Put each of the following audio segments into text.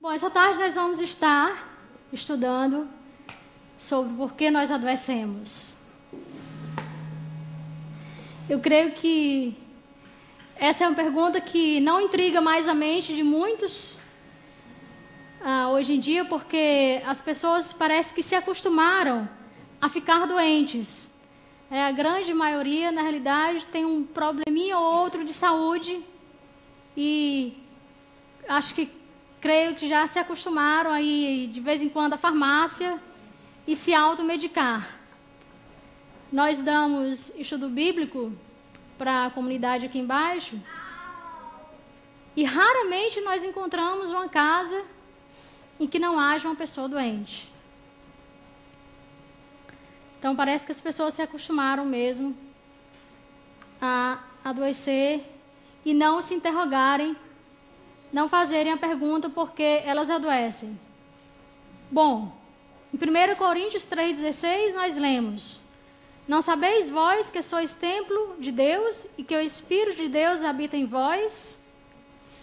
Bom, essa tarde nós vamos estar estudando sobre por que nós adoecemos. Eu creio que essa é uma pergunta que não intriga mais a mente de muitos hoje em dia, porque as pessoas parece que se acostumaram a ficar doentes. A grande maioria, na realidade, tem um probleminha ou outro de saúde e creio que já se acostumaram a ir de vez em quando à farmácia e se automedicar. Nós damos estudo bíblico para a comunidade aqui embaixo e raramente nós encontramos uma casa em que não haja uma pessoa doente. Então parece que as pessoas se acostumaram mesmo a adoecer e não se interrogarem, não fazerem a pergunta por que elas adoecem. Bom, em 1 Coríntios 3,16 nós lemos: Não sabeis vós que sois templo de Deus e que o Espírito de Deus habita em vós?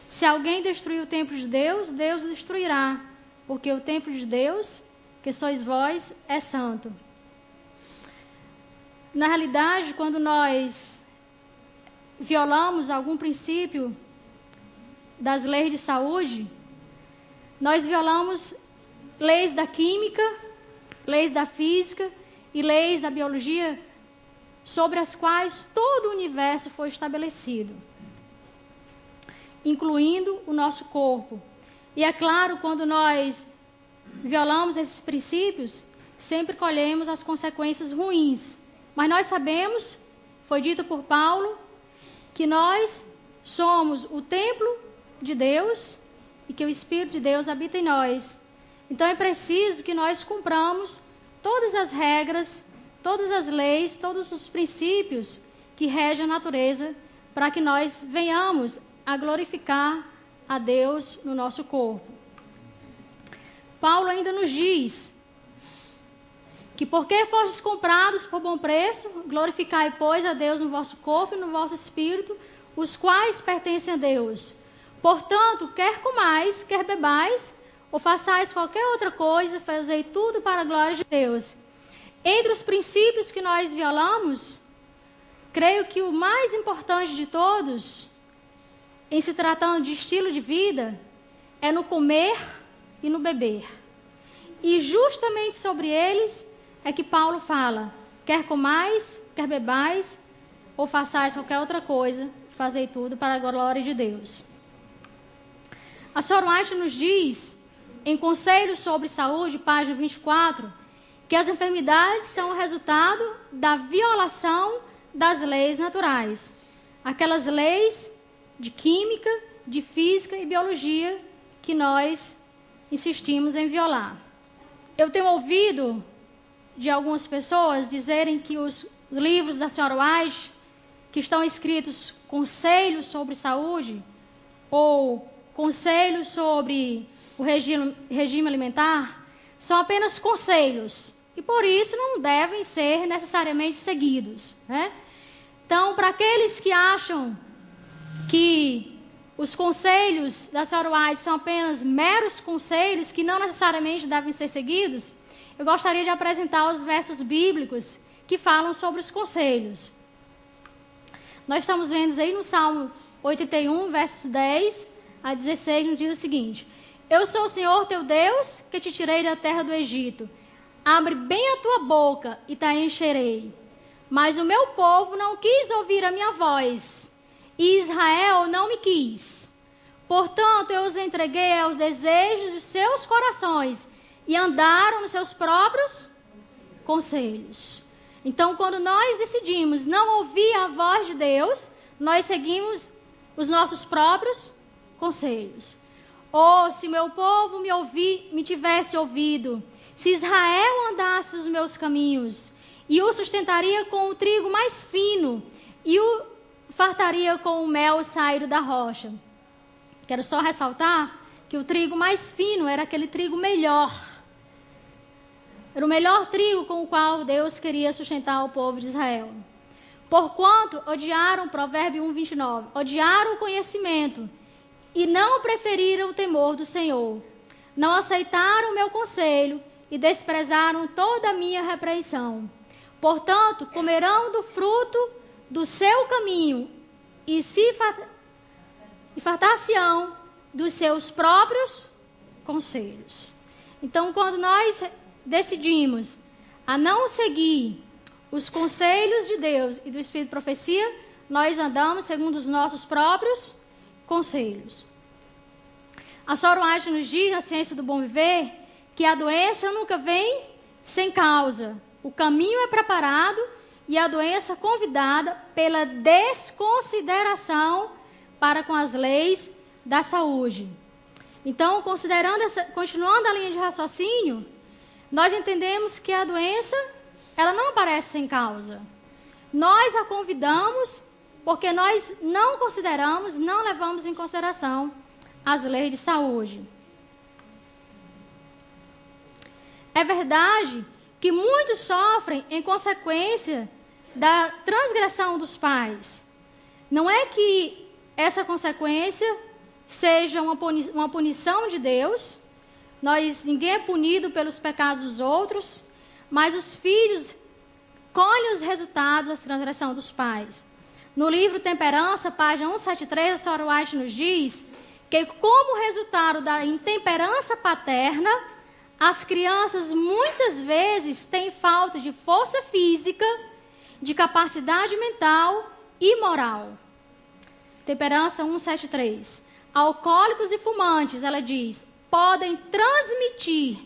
Se alguém destruir o templo de Deus, Deus o destruirá, porque o templo de Deus, que sois vós, é santo. Na realidade, quando nós violamos algum princípio das leis de saúde, nós violamos leis da química, leis da física e leis da biologia, sobre as quais todo o universo foi estabelecido, incluindo o nosso corpo. E é claro, quando nós violamos esses princípios, sempre colhemos as consequências ruins. Mas nós sabemos, foi dito por Paulo, que nós somos o templo de Deus e que o Espírito de Deus habita em nós. Então é preciso que nós cumpramos todas as regras, todas as leis, todos os princípios que regem a natureza, para que nós venhamos a glorificar a Deus no nosso corpo. Paulo ainda nos diz que porque fostes comprados por bom preço, glorificai, pois, a Deus no vosso corpo e no vosso espírito, os quais pertencem a Deus. Portanto, quer comais, quer bebais, ou façais qualquer outra coisa, fazei tudo para a glória de Deus. Entre os princípios que nós violamos, creio que o mais importante de todos, em se tratando de estilo de vida, é no comer e no beber. E justamente sobre eles é que Paulo fala: quer comais, quer bebais, ou façais qualquer outra coisa, fazei tudo para a glória de Deus. A Sr. White nos diz, em Conselhos sobre Saúde, página 24, que as enfermidades são o resultado da violação das leis naturais. Aquelas leis de química, de física e biologia que nós insistimos em violar. Eu tenho ouvido de algumas pessoas dizerem que os livros da Sra. White, que estão escritos conselhos sobre saúde, ou conselhos sobre o regime alimentar, são apenas conselhos, e por isso não devem ser necessariamente seguidos, né? Então, para aqueles que acham que os conselhos da Sra. White são apenas meros conselhos que não necessariamente devem ser seguidos, eu gostaria de apresentar os versos bíblicos que falam sobre os conselhos. Nós estamos vendo aí no Salmo 81, versos 10 a 16, nos diz o seguinte: Eu sou o Senhor teu Deus, que te tirei da terra do Egito. Abre bem a tua boca e te encherei. Mas o meu povo não quis ouvir a minha voz, e Israel não me quis. Portanto, eu os entreguei aos desejos dos seus corações, e andaram nos seus próprios conselhos. Então, quando nós decidimos não ouvir a voz de Deus, nós seguimos os nossos próprios conselhos. Se meu povo me tivesse ouvido, se Israel andasse os meus caminhos, e o sustentaria com o trigo mais fino, e o fartaria com o mel saído da rocha. Quero só ressaltar que o trigo mais fino era aquele trigo melhor. Era o melhor trigo com o qual Deus queria sustentar o povo de Israel. Porquanto odiaram, Provérbio 1:29, odiaram o conhecimento e não preferiram o temor do Senhor. Não aceitaram o meu conselho e desprezaram toda a minha repreensão. Portanto, comerão do fruto do seu caminho e fartar-se-ão dos seus próprios conselhos. Então, quando nós decidimos a não seguir os conselhos de Deus e do Espírito de Profecia, nós andamos segundo os nossos próprios conselhos. A Sora White nos diz, na Ciência do Bom Viver, que a doença nunca vem sem causa. O caminho é preparado e a doença convidada pela desconsideração para com as leis da saúde. Então, continuando a linha de raciocínio, nós entendemos que a doença, ela não aparece sem causa. Nós a convidamos porque nós não consideramos, não levamos em consideração as leis de saúde. É verdade que muitos sofrem em consequência da transgressão dos pais. Não é que essa consequência seja uma punição de Deus. Ninguém é punido pelos pecados dos outros, mas os filhos colhem os resultados da transgressão dos pais. No livro Temperança, página 173, a Sora White nos diz que, como resultado da intemperança paterna, as crianças muitas vezes têm falta de força física, de capacidade mental e moral. Temperança 173. Alcoólicos e fumantes, ela diz, podem transmitir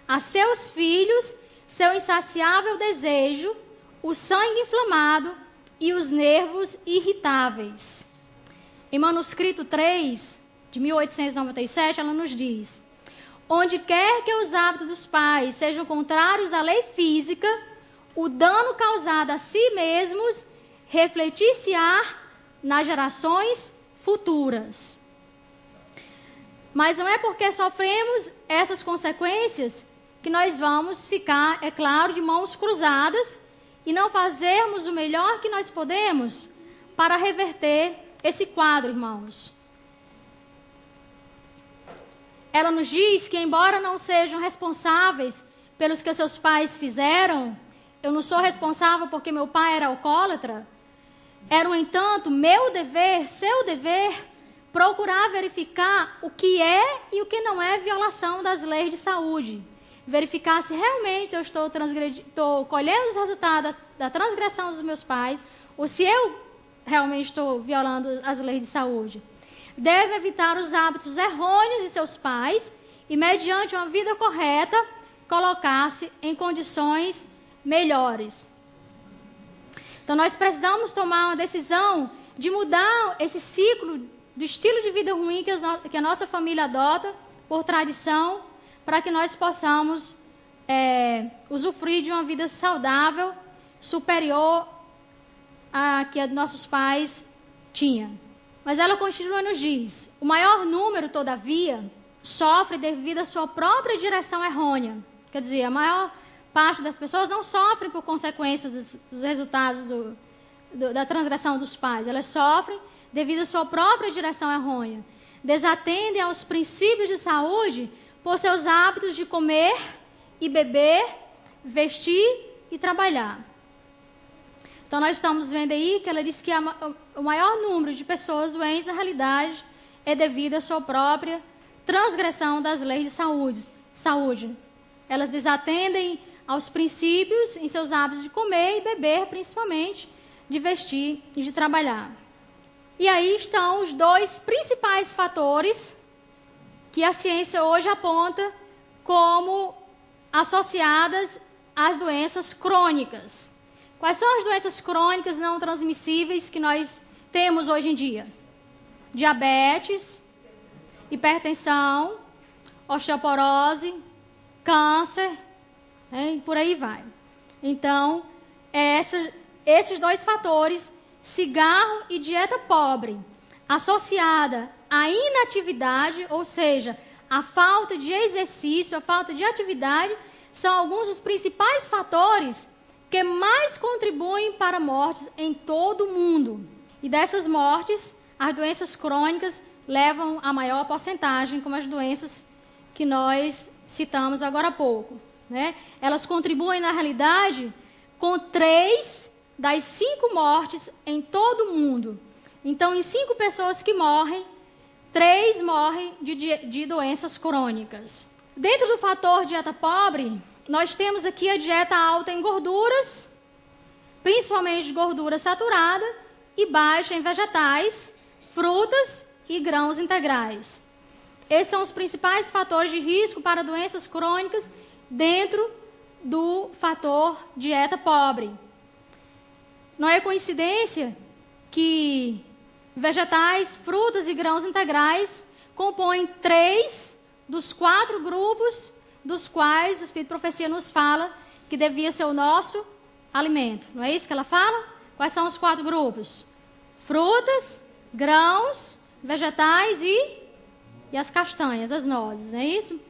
a seus filhos seu insaciável desejo, o sangue inflamado e os nervos irritáveis. Em manuscrito 3, de 1897, ela nos diz: onde quer que os hábitos dos pais sejam contrários à lei física, o dano causado a si mesmos refletir-se-á nas gerações futuras. Mas não é porque sofremos essas consequências que nós vamos ficar, é claro, de mãos cruzadas e não fazermos o melhor que nós podemos para reverter esse quadro, irmãos. Ela nos diz que, embora não sejam responsáveis pelos que seus pais fizeram, eu não sou responsável porque meu pai era alcoólatra, era, no entanto, meu dever, seu dever, procurar verificar o que é e o que não é violação das leis de saúde. Verificar se realmente eu estou colhendo os resultados da transgressão dos meus pais, ou se eu realmente estou violando as leis de saúde. Deve evitar os hábitos errôneos de seus pais e, mediante uma vida correta, colocar-se em condições melhores. Então, nós precisamos tomar uma decisão de mudar esse ciclo do estilo de vida ruim que a nossa família adota por tradição, para que nós possamos usufruir de uma vida saudável, superior à que nossos pais tinham. Mas ela continua e nos diz: o maior número, todavia, sofre devido à sua própria direção errônea. Quer dizer, a maior parte das pessoas não sofrem por consequências dos resultados da transgressão dos pais. Elas sofrem devido à sua própria direção errônea. Desatendem aos princípios de saúde por seus hábitos de comer e beber, vestir e trabalhar. Então, nós estamos vendo aí que ela diz que o maior número de pessoas doentes, na realidade, é devido à sua própria transgressão das leis de saúde. Elas desatendem aos princípios em seus hábitos de comer e beber, principalmente, de vestir e de trabalhar. E aí estão os dois principais fatores que a ciência hoje aponta como associadas às doenças crônicas. Quais são as doenças crônicas não transmissíveis que nós temos hoje em dia? Diabetes, hipertensão, osteoporose, câncer, por aí vai. Então, esses dois fatores, cigarro e dieta pobre, associada à inatividade, ou seja, a falta de exercício, a falta de atividade, são alguns dos principais fatores que mais contribuem para mortes em todo o mundo. E dessas mortes, as doenças crônicas levam a maior porcentagem, como as doenças que nós citamos agora há pouco, né? Elas contribuem, na realidade, com 3 das 5 mortes em todo o mundo. Então, em 5 pessoas que morrem, 3 morrem de doenças crônicas. Dentro do fator dieta pobre, nós temos aqui a dieta alta em gorduras, principalmente gordura saturada, e baixa em vegetais, frutas e grãos integrais. Esses são os principais fatores de risco para doenças crônicas dentro do fator dieta pobre. Não é coincidência que vegetais, frutas e grãos integrais compõem 3 dos 4 grupos dos quais o Espírito de Profecia nos fala que devia ser o nosso alimento. Não é isso que ela fala? Quais são os 4 grupos? Frutas, grãos, vegetais e as castanhas, as nozes, não é isso?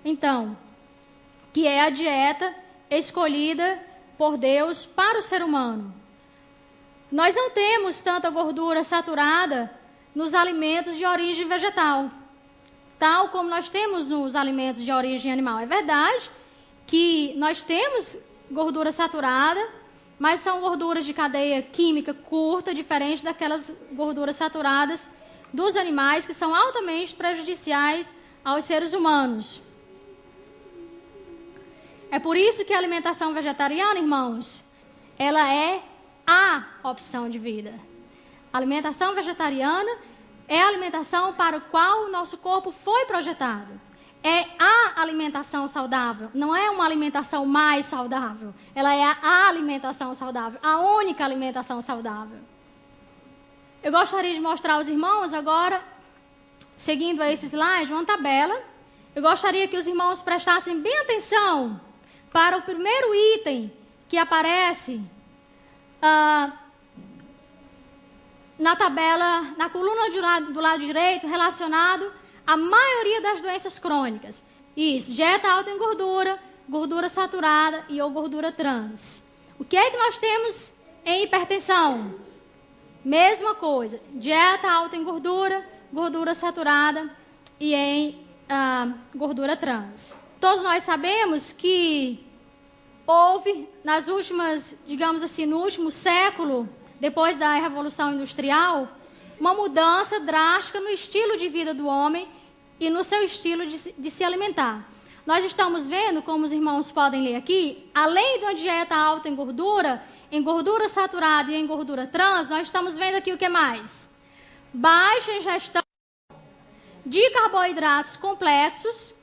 Então, que é a dieta escolhida por Deus para o ser humano. Nós não temos tanta gordura saturada nos alimentos de origem vegetal, tal como nós temos nos alimentos de origem animal. É verdade que nós temos gordura saturada, mas são gorduras de cadeia química curta, diferente daquelas gorduras saturadas dos animais, que são altamente prejudiciais aos seres humanos. É por isso que a alimentação vegetariana, irmãos, ela é a opção de vida. A alimentação vegetariana é a alimentação para a qual o nosso corpo foi projetado. É a alimentação saudável, não é uma alimentação mais saudável. Ela é a alimentação saudável, a única alimentação saudável. Eu gostaria de mostrar aos irmãos agora, seguindo a esse slide, uma tabela. Eu gostaria que os irmãos prestassem bem atenção para o primeiro item que aparece na tabela, na coluna do lado direito, relacionado à maioria das doenças crônicas. Isso, dieta alta em gordura, gordura saturada e ou gordura trans. O que é que nós temos em hipertensão? Mesma coisa, dieta alta em gordura, gordura saturada e em gordura trans. Todos nós sabemos que houve, nas últimas, digamos assim, no último século, depois da Revolução Industrial, uma mudança drástica no estilo de vida do homem e no seu estilo de se alimentar. Nós estamos vendo, como os irmãos podem ler aqui, além de uma dieta alta em gordura saturada e em gordura trans, nós estamos vendo aqui o que mais? Baixa ingestão de carboidratos complexos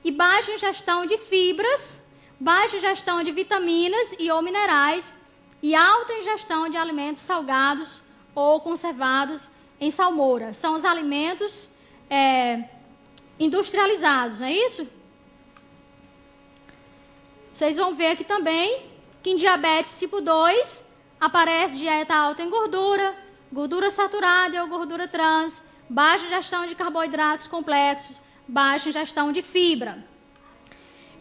e baixa ingestão de fibras, baixa ingestão de vitaminas e ou minerais e alta ingestão de alimentos salgados ou conservados em salmoura. São os alimentos industrializados, não é isso? Vocês vão ver aqui também que em diabetes tipo 2 aparece dieta alta em gordura, gordura saturada ou gordura trans, baixa ingestão de carboidratos complexos, baixa ingestão de fibra.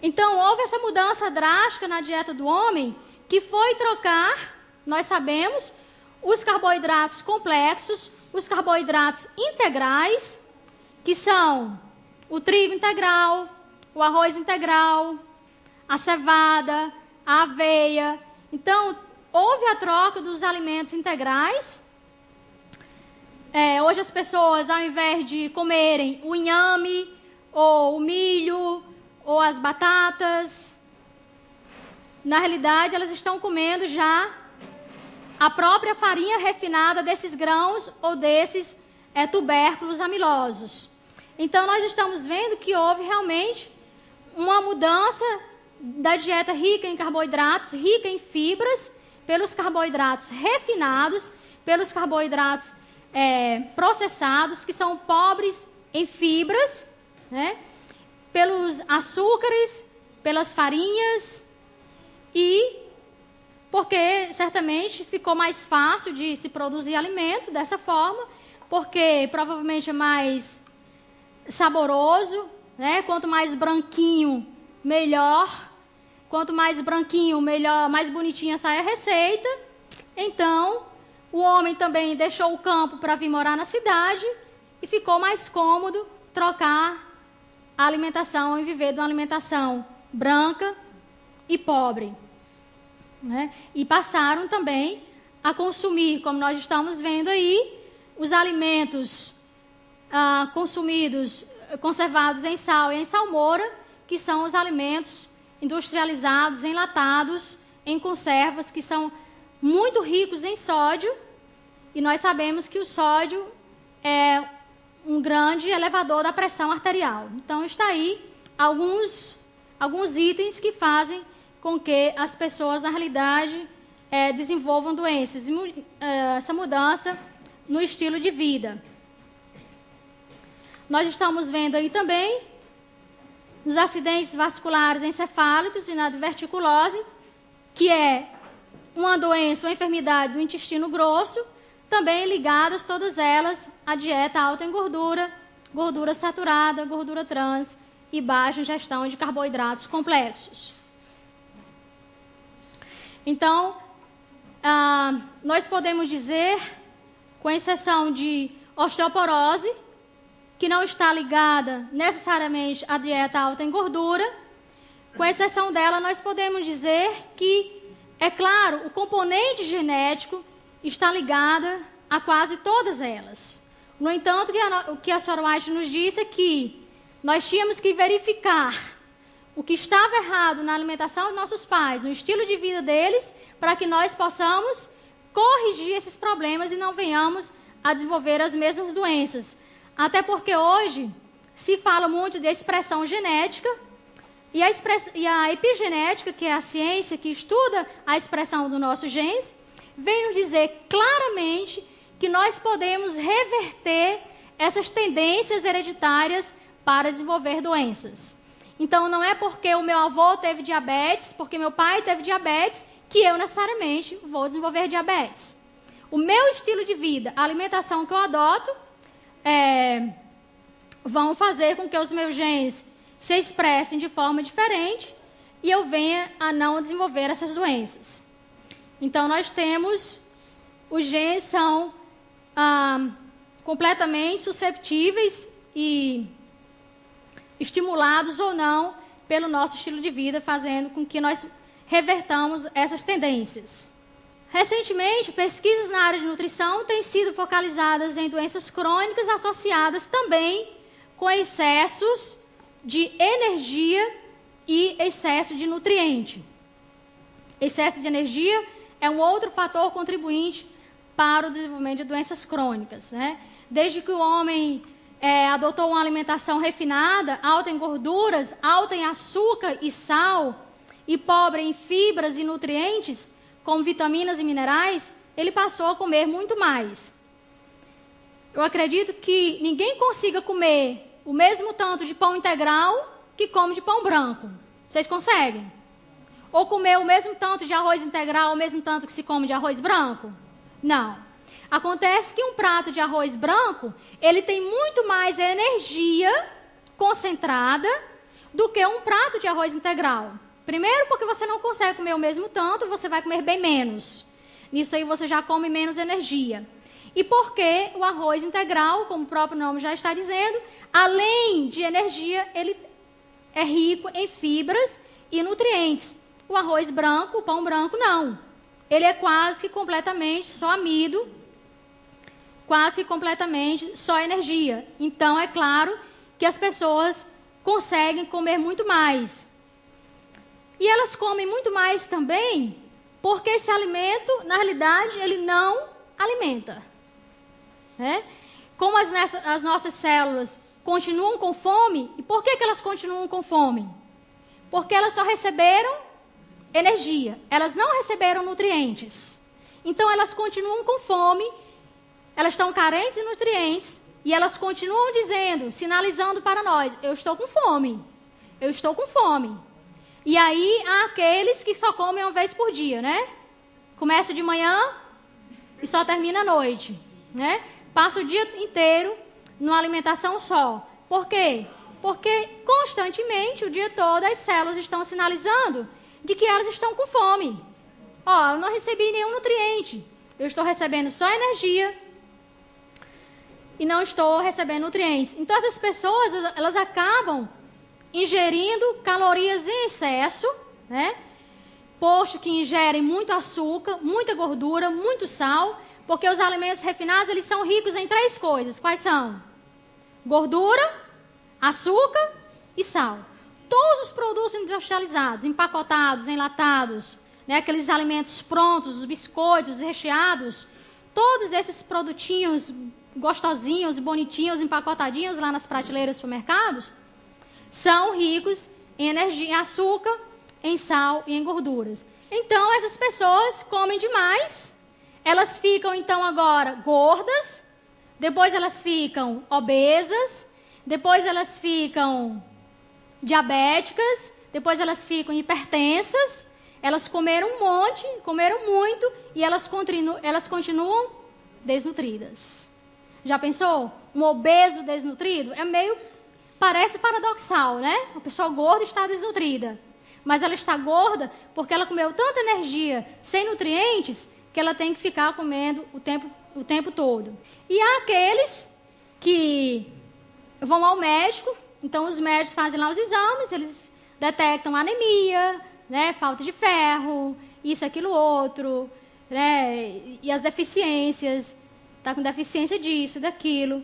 Então, houve essa mudança drástica na dieta do homem, que foi trocar, nós sabemos, os carboidratos complexos, os carboidratos integrais, que são o trigo integral, o arroz integral, a cevada, a aveia. Então, houve a troca dos alimentos integrais. Hoje as pessoas, ao invés de comerem o inhame, ou o milho, ou as batatas, na realidade elas estão comendo já a própria farinha refinada desses grãos ou desses tubérculos amilosos. Então nós estamos vendo que houve realmente uma mudança da dieta rica em carboidratos, rica em fibras, pelos carboidratos refinados, pelos carboidratos processados, que são pobres em fibras, né? Pelos açúcares, pelas farinhas, e porque certamente ficou mais fácil de se produzir alimento dessa forma, porque provavelmente é mais saboroso, né? Quanto mais branquinho, melhor. Quanto mais branquinho, melhor, mais bonitinha sai a receita. Então, o homem também deixou o campo para vir morar na cidade e ficou mais cômodo trocar a alimentação e viver de uma alimentação branca e pobre, né? E passaram também a consumir, como nós estamos vendo aí, os alimentos consumidos, conservados em sal e em salmoura, que são os alimentos industrializados, enlatados, em conservas, que são muito ricos em sódio, e nós sabemos que o sódio é um grande elevador da pressão arterial. Então, está aí alguns itens que fazem com que as pessoas, na realidade, desenvolvam doenças, essa mudança no estilo de vida. Nós estamos vendo aí também nos acidentes vasculares encefálicos e na diverticulose, que é uma doença, uma enfermidade do intestino grosso, também ligadas todas elas à dieta alta em gordura, gordura saturada, gordura trans e baixa ingestão de carboidratos complexos. Então, nós podemos dizer, com exceção de osteoporose, que não está ligada necessariamente à dieta alta em gordura, com exceção dela, nós podemos dizer que, é claro, o componente genético está ligada a quase todas elas. No entanto, o que a senhora White nos disse é que nós tínhamos que verificar o que estava errado na alimentação dos nossos pais, no estilo de vida deles, para que nós possamos corrigir esses problemas e não venhamos a desenvolver as mesmas doenças. Até porque hoje se fala muito de expressão genética e a epigenética, que é a ciência que estuda a expressão dos nossos genes, vem nos dizer claramente que nós podemos reverter essas tendências hereditárias para desenvolver doenças. Então, não é porque o meu avô teve diabetes, porque meu pai teve diabetes, que eu necessariamente vou desenvolver diabetes. O meu estilo de vida, a alimentação que eu adoto, vão fazer com que os meus genes se expressem de forma diferente e eu venha a não desenvolver essas doenças. Então, nós temos, os genes são completamente susceptíveis e estimulados ou não pelo nosso estilo de vida, fazendo com que nós revertamos essas tendências. Recentemente, pesquisas na área de nutrição têm sido focalizadas em doenças crônicas associadas também com excessos de energia e excesso de nutriente. Excesso de energia é um outro fator contribuinte para o desenvolvimento de doenças crônicas, né? Desde que o homem adotou uma alimentação refinada, alta em gorduras, alta em açúcar e sal, e pobre em fibras e nutrientes, como vitaminas e minerais, ele passou a comer muito mais. Eu acredito que ninguém consiga comer o mesmo tanto de pão integral que come de pão branco. Vocês conseguem? Ou comer o mesmo tanto de arroz integral, o mesmo tanto que se come de arroz branco? Não. Acontece que um prato de arroz branco, ele tem muito mais energia concentrada do que um prato de arroz integral. Primeiro, porque você não consegue comer o mesmo tanto, você vai comer bem menos. Nisso aí você já come menos energia. E porque o arroz integral, como o próprio nome já está dizendo, além de energia, ele é rico em fibras e nutrientes. O arroz branco, o pão branco, não. Ele é quase que completamente só amido, quase completamente só energia. Então, é claro que as pessoas conseguem comer muito mais. E elas comem muito mais também porque esse alimento, na realidade, ele não alimenta. Né? Como as nossas células continuam com fome, e por que elas continuam com fome? Porque elas só receberam energia, elas não receberam nutrientes. Então, elas continuam com fome, elas estão carentes de nutrientes, e elas continuam dizendo, sinalizando para nós, eu estou com fome, eu estou com fome. E aí, há aqueles que só comem uma vez por dia, né? Começa de manhã e só termina à noite, né? Passa o dia inteiro numa alimentação só. Por quê? Porque constantemente, o dia todo, as células estão sinalizando de que elas estão com fome. Ó, eu não recebi nenhum nutriente. Eu estou recebendo só energia e não estou recebendo nutrientes. Então, essas pessoas, elas acabam ingerindo calorias em excesso, né? Posto que ingerem muito açúcar, muita gordura, muito sal, porque os alimentos refinados, eles são ricos em 3 coisas. Quais são? Gordura, açúcar e sal. Todos os produtos industrializados, empacotados, enlatados, né, aqueles alimentos prontos, os biscoitos, os recheados, todos esses produtinhos gostosinhos, bonitinhos, empacotadinhos lá nas prateleiras dos supermercados, são ricos em energia, em açúcar, em sal e em gorduras. Então, essas pessoas comem demais, elas ficam, então, agora gordas, depois elas ficam obesas, depois elas ficam diabéticas, depois elas ficam hipertensas, elas comeram um monte, comeram muito, e elas continuam desnutridas. Já pensou? Um obeso desnutrido? Parece paradoxal, né? Uma pessoa gorda está desnutrida. Mas ela está gorda porque ela comeu tanta energia sem nutrientes que ela tem que ficar comendo o tempo todo. E há aqueles que vão ao médico, então os médicos fazem lá os exames, eles detectam anemia, né, falta de ferro, isso, aquilo, outro, né, e as deficiências, está com deficiência disso, daquilo.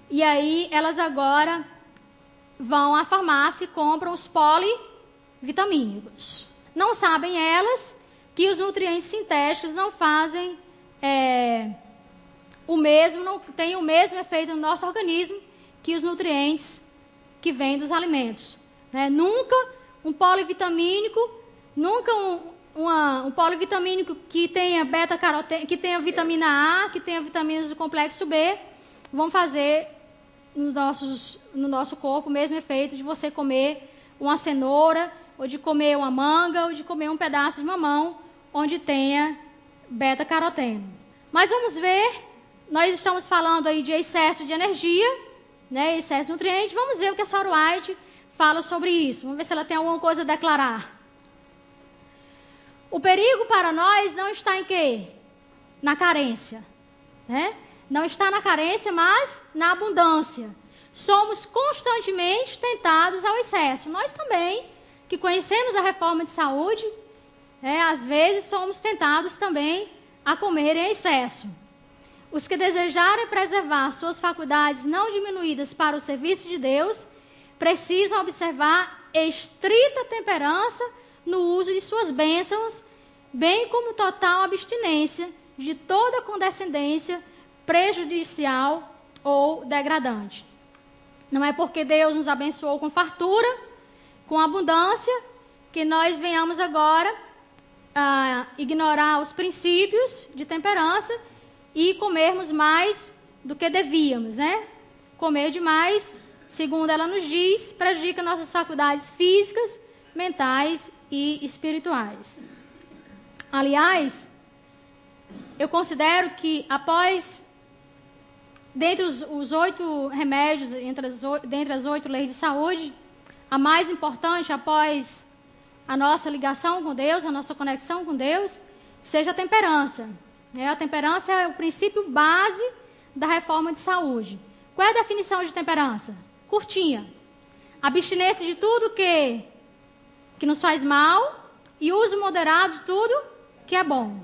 E aí elas agora vão à farmácia e compram os polivitamínicos. Não sabem elas que os nutrientes sintéticos não fazem não têm o mesmo efeito no nosso organismo que os nutrientes que vêm dos alimentos. Né? Nunca um polivitamínico, um polivitamínico que tenha beta-caroteno, que tenha vitamina A, que tenha vitaminas do complexo B, vão fazer no nosso corpo o mesmo efeito de você comer uma cenoura, ou de comer uma manga, ou de comer um pedaço de mamão, onde tenha beta-caroteno. Mas vamos ver, nós estamos falando aí de excesso de energia, né, excesso de nutrientes, vamos ver o que a Sora White fala sobre isso. Vamos ver se ela tem alguma coisa a declarar. O perigo para nós não está em quê? Na carência, né? Não está na carência, mas na abundância. Somos constantemente tentados ao excesso. Nós também, que conhecemos a reforma de saúde, às vezes somos tentados também a comer em excesso. Os que desejarem preservar suas faculdades não diminuídas para o serviço de Deus, precisam observar estrita temperança no uso de suas bênçãos, bem como total abstinência de toda condescendência prejudicial ou degradante. Não é porque Deus nos abençoou com fartura, com abundância, que nós venhamos agora a ignorar os princípios de temperança e comermos mais do que devíamos, né? Comer demais, segundo ela nos diz, prejudica nossas faculdades físicas, mentais e espirituais. Aliás, eu considero que dentre os 8 remédios, dentre as 8 leis de saúde, a mais importante após a nossa ligação com Deus, a nossa conexão com Deus, seja a temperança. A temperança é o princípio base da reforma de saúde. Qual é a definição de temperança? Curtinha. Abstinência de tudo que nos faz mal e uso moderado de tudo que é bom.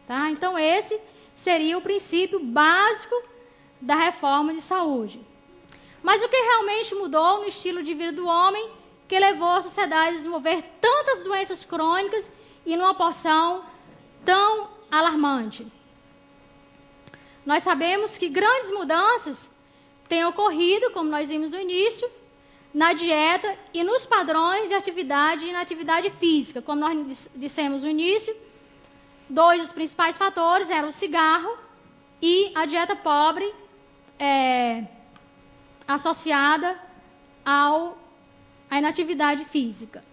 Tá? Então, esse seria o princípio básico da reforma de saúde. Mas o que realmente mudou no estilo de vida do homem que levou a sociedade a desenvolver tantas doenças crônicas e numa porção tão alarmante? Nós sabemos que grandes mudanças têm ocorrido, como nós vimos no início, na dieta e nos padrões de atividade e na atividade física. Como nós dissemos no início, 2 dos principais fatores eram o cigarro e a dieta pobre associada à inatividade física.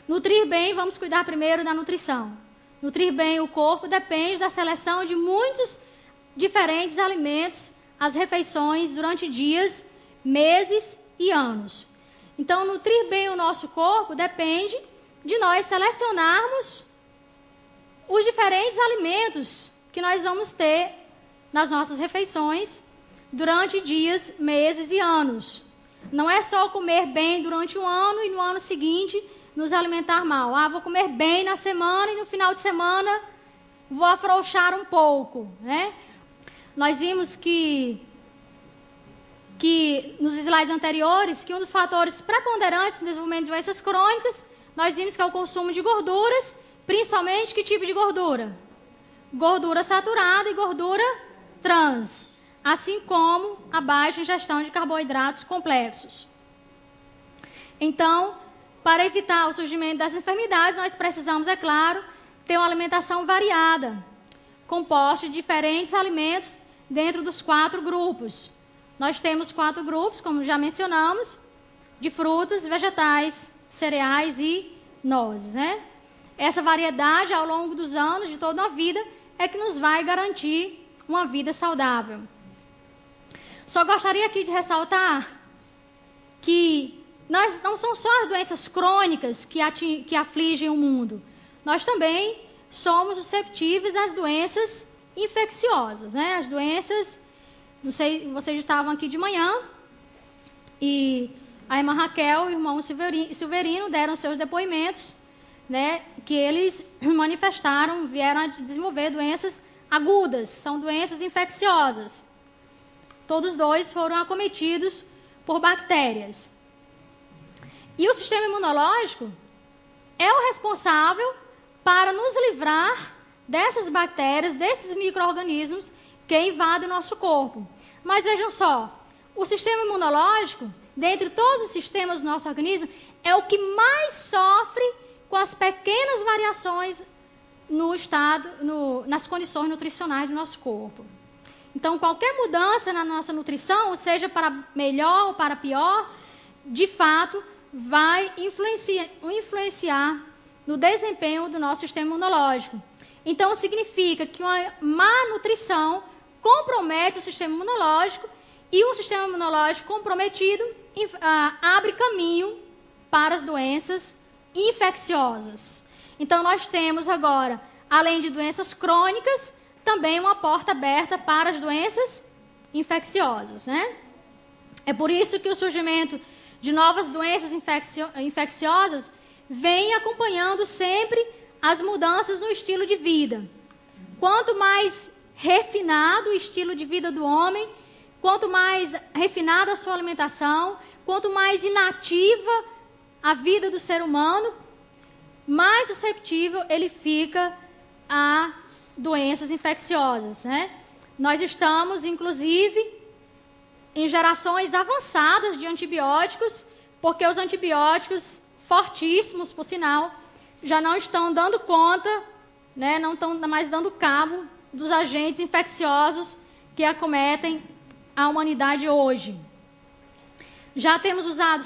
Nutrir bem, vamos cuidar primeiro da nutrição. Nutrir bem o corpo depende da seleção de muitos diferentes alimentos, as refeições durante dias, meses e anos. Então, nutrir bem o nosso corpo depende de nós selecionarmos os diferentes alimentos que nós vamos ter nas nossas refeições durante dias, meses e anos. Não é só comer bem durante um ano e no ano seguinte nos alimentar mal. Ah, vou comer bem na semana e no final de semana vou afrouxar um pouco, né? Nós vimos que nos slides anteriores, que um dos fatores preponderantes no desenvolvimento de doenças crônicas, nós vimos que é o consumo de gorduras, principalmente que tipo de gordura? Gordura saturada e gordura trans, assim como a baixa ingestão de carboidratos complexos. Então, para evitar o surgimento das enfermidades, nós precisamos, é claro, ter uma alimentação variada, composta de diferentes alimentos dentro dos 4 grupos. Nós temos 4 grupos, como já mencionamos, de frutas, vegetais, cereais e nozes, né? Essa variedade, ao longo dos anos, de toda a vida, é que nos vai garantir uma vida saudável. Só gostaria aqui de ressaltar que não são só as doenças crônicas que afligem o mundo. Nós também somos susceptíveis às doenças infecciosas, né? As doenças, não sei, vocês estavam aqui de manhã e a irmã Raquel e o irmão Silverino deram seus depoimentos, né? Que eles manifestaram, vieram a desenvolver doenças agudas, são doenças infecciosas. Todos 2 foram acometidos por bactérias. E o sistema imunológico é o responsável para nos livrar dessas bactérias, desses micro-organismos que invadem o nosso corpo. Mas vejam só, o sistema imunológico, dentre todos os sistemas do nosso organismo, é o que mais sofre com as pequenas variações no estado, nas condições nutricionais do nosso corpo. Então, qualquer mudança na nossa nutrição, seja para melhor ou para pior, de fato, vai influenciar no desempenho do nosso sistema imunológico. Então, significa que uma má nutrição compromete o sistema imunológico e um sistema imunológico comprometido abre caminho para as doenças infecciosas. Então, nós temos agora, além de doenças crônicas, também uma porta aberta para as doenças infecciosas, né? É por isso que o surgimento de novas doenças infecciosas vem acompanhando sempre as mudanças no estilo de vida. Quanto mais refinado o estilo de vida do homem, quanto mais refinada a sua alimentação, quanto mais inativa a vida do ser humano, mais susceptível ele fica a doenças infecciosas, né? Nós estamos, inclusive, em gerações avançadas de antibióticos, porque os antibióticos, fortíssimos, por sinal, já não estão dando conta, né? Não estão mais dando cabo dos agentes infecciosos que acometem a humanidade hoje. Já temos usado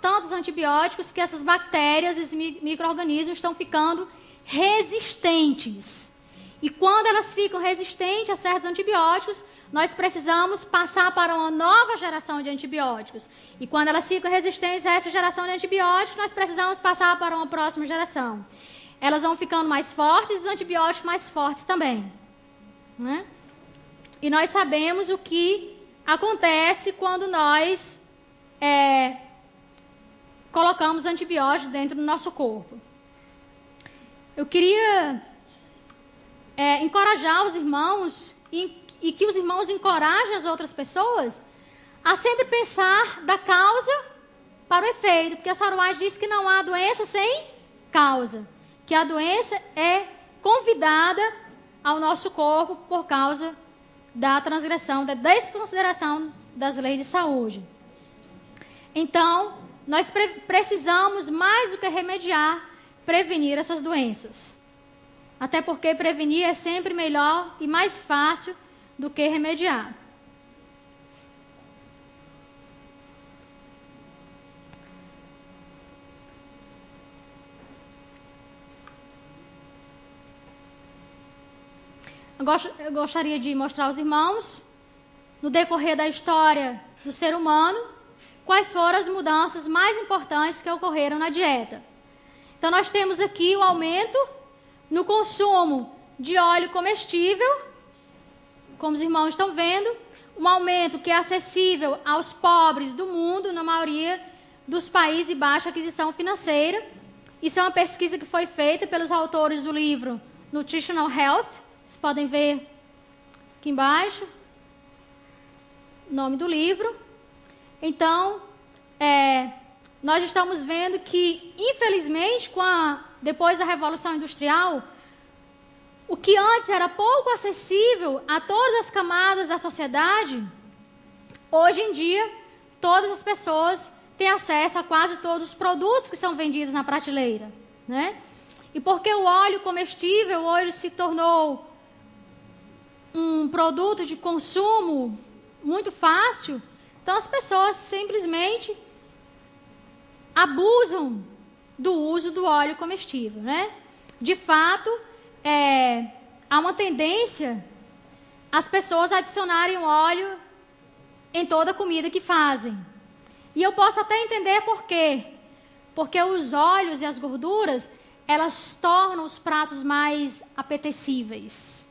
tantos antibióticos que essas bactérias, esses micro-organismos estão ficando resistentes. E quando elas ficam resistentes a certos antibióticos, nós precisamos passar para uma nova geração de antibióticos. E quando elas ficam resistentes a essa geração de antibióticos, nós precisamos passar para uma próxima geração. Elas vão ficando mais fortes e os antibióticos mais fortes também, né? E nós sabemos o que acontece quando nós colocamos antibióticos dentro do nosso corpo. Eu queria encorajar os irmãos e que os irmãos encorajem as outras pessoas a sempre pensar da causa para o efeito, porque a Saruás diz que não há doença sem causa, que a doença é convidada ao nosso corpo por causa da transgressão, da desconsideração das leis de saúde. Então, nós precisamos, mais do que remediar, prevenir essas doenças. Até porque prevenir é sempre melhor e mais fácil do que remediar. Eu gostaria de mostrar aos irmãos, no decorrer da história do ser humano, quais foram as mudanças mais importantes que ocorreram na dieta. Então, nós temos aqui o aumento no consumo de óleo comestível, como os irmãos estão vendo, um aumento que é acessível aos pobres do mundo, na maioria dos países de baixa aquisição financeira. Isso é uma pesquisa que foi feita pelos autores do livro Nutritional Health. Vocês podem ver aqui embaixo o nome do livro. Então, nós estamos vendo que, infelizmente, depois da Revolução Industrial, o que antes era pouco acessível a todas as camadas da sociedade, hoje em dia, todas as pessoas têm acesso a quase todos os produtos que são vendidos na prateleira, né? E porque o óleo comestível hoje se tornou um produto de consumo muito fácil, então as pessoas simplesmente abusam do uso do óleo comestível, né? De fato, há uma tendência as pessoas adicionarem óleo em toda a comida que fazem. E eu posso até entender por quê. Porque os óleos e as gorduras, elas tornam os pratos mais apetecíveis,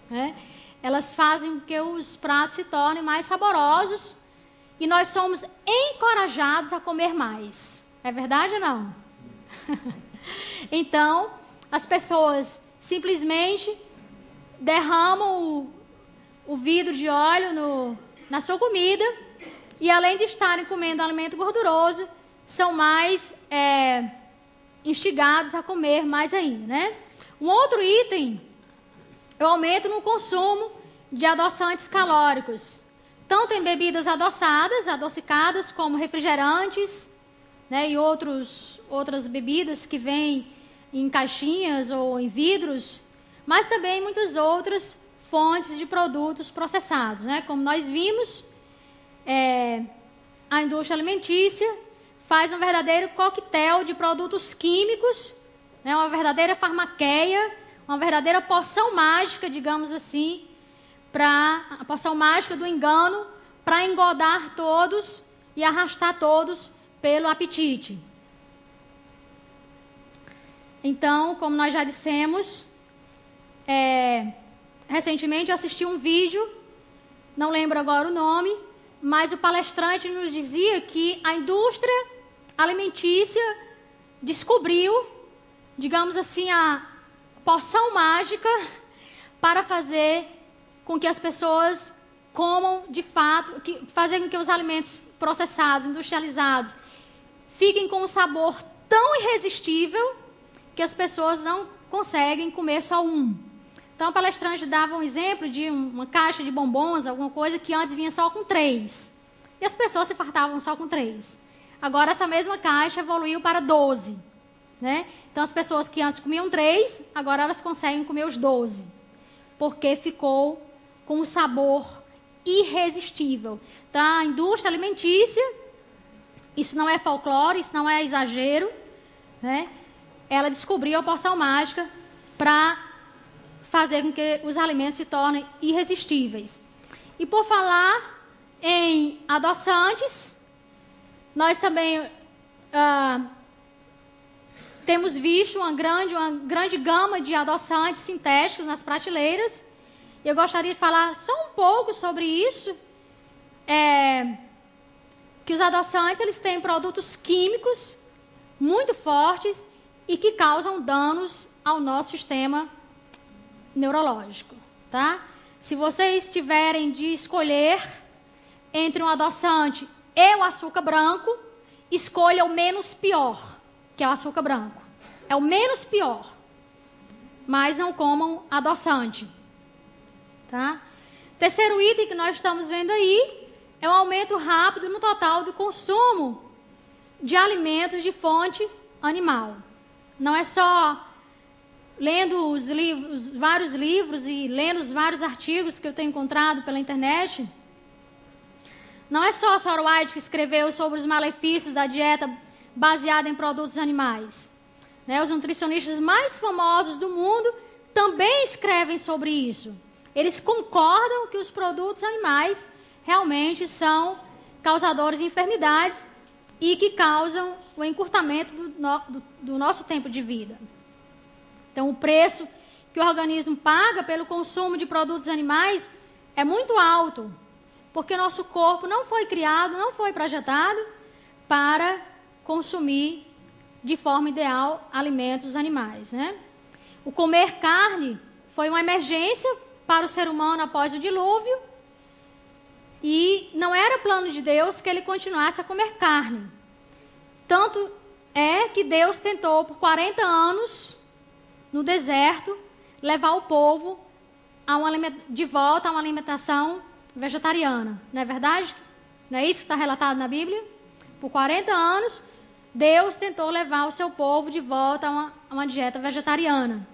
né? Elas fazem com que os pratos se tornem mais saborosos e nós somos encorajados a comer mais. É verdade ou não? Então, as pessoas simplesmente derramam o vidro de óleo na sua comida e, além de estarem comendo alimento gorduroso, são mais instigados a comer mais ainda, né? Um outro item é o aumento no consumo de adoçantes calóricos, tanto em bebidas adoçadas, adocicadas, como refrigerantes, né, e outras bebidas que vêm em caixinhas ou em vidros, mas também muitas outras fontes de produtos processados, né? Como nós vimos, a indústria alimentícia faz um verdadeiro coquetel de produtos químicos, né? Uma verdadeira farmaqueia, uma verdadeira poção mágica, digamos assim, a poção mágica do engano, para engodar todos e arrastar todos pelo apetite. Então, como nós já dissemos, recentemente eu assisti um vídeo, não lembro agora o nome, mas o palestrante nos dizia que a indústria alimentícia descobriu, digamos assim, a poção mágica para fazer com que as pessoas comam de fato, fazer com que os alimentos processados, industrializados, fiquem com um sabor tão irresistível que as pessoas não conseguem comer só um. Então, o palestrante dava um exemplo de uma caixa de bombons, alguma coisa que antes vinha só com 3. E as pessoas se fartavam só com 3. Agora, essa mesma caixa evoluiu para 12. Né? Então, as pessoas que antes comiam 3, agora elas conseguem comer os 12. Porque ficou com um sabor irresistível. Então, a indústria alimentícia, isso não é folclore, isso não é exagero, né? Ela descobriu a poção mágica para fazer com que os alimentos se tornem irresistíveis. E por falar em adoçantes, nós também temos visto uma grande gama de adoçantes sintéticos nas prateleiras. Eu gostaria de falar só um pouco sobre isso. Que os adoçantes, eles têm produtos químicos muito fortes e que causam danos ao nosso sistema neurológico, tá? Se vocês tiverem de escolher entre um adoçante e o açúcar branco, escolha o menos pior, que é o açúcar branco. É o menos pior. Mas não comam adoçante, tá? Terceiro item que nós estamos vendo aí é o aumento rápido no total do consumo de alimentos de fonte animal. Não é só lendo vários livros e lendo os vários artigos que eu tenho encontrado pela internet. Não é só Sarah White que escreveu sobre os malefícios da dieta baseada em produtos animais. Né? Os nutricionistas mais famosos do mundo também escrevem sobre isso. Eles concordam que os produtos animais realmente são causadores de enfermidades e que causam o encurtamento do nosso tempo de vida. Então, o preço que o organismo paga pelo consumo de produtos animais é muito alto. porque nosso corpo não foi criado, não foi projetado para consumir de forma ideal alimentos animais, né? O comer carne foi uma emergência para o ser humano após o dilúvio, e não era plano de Deus que ele continuasse a comer carne. Tanto é que Deus tentou por 40 anos no deserto levar o povo de volta a uma alimentação vegetariana. Não é verdade? Não é isso que está relatado na Bíblia? Por 40 anos, Deus tentou levar o seu povo de volta a uma dieta vegetariana.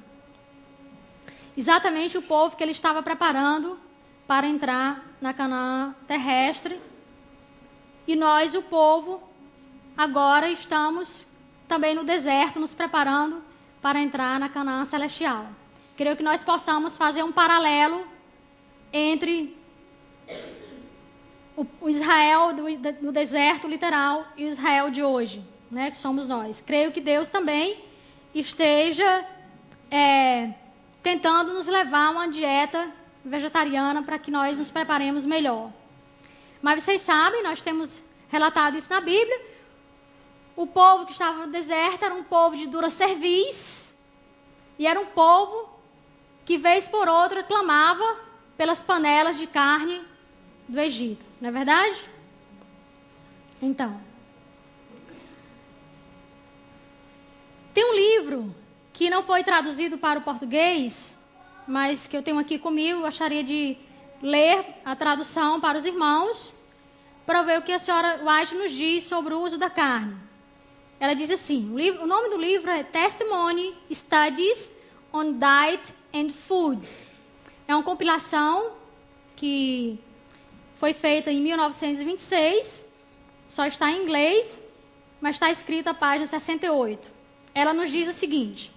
Exatamente o povo que ele estava preparando para entrar na Canaã terrestre. E nós, o povo, agora estamos também no deserto, nos preparando para entrar na Canaã celestial. Creio que nós possamos fazer um paralelo entre o Israel do deserto literal e o Israel de hoje, né, que somos nós. Creio que Deus também esteja tentando nos levar a uma dieta vegetariana para que nós nos preparemos melhor. Mas vocês sabem, nós temos relatado isso na Bíblia, o povo que estava no deserto era um povo de dura cerviz, e era um povo que vez por outra clamava pelas panelas de carne do Egito, não é verdade? Então, tem um livro que não foi traduzido para o português, mas que eu tenho aqui comigo, gostaria de ler a tradução para os irmãos, para ver o que a senhora White nos diz sobre o uso da carne. Ela diz assim, o nome do livro é Testimony Studies on Diet and Foods. É uma compilação que foi feita em 1926, só está em inglês, mas está escrita a página 68. Ela nos diz o seguinte: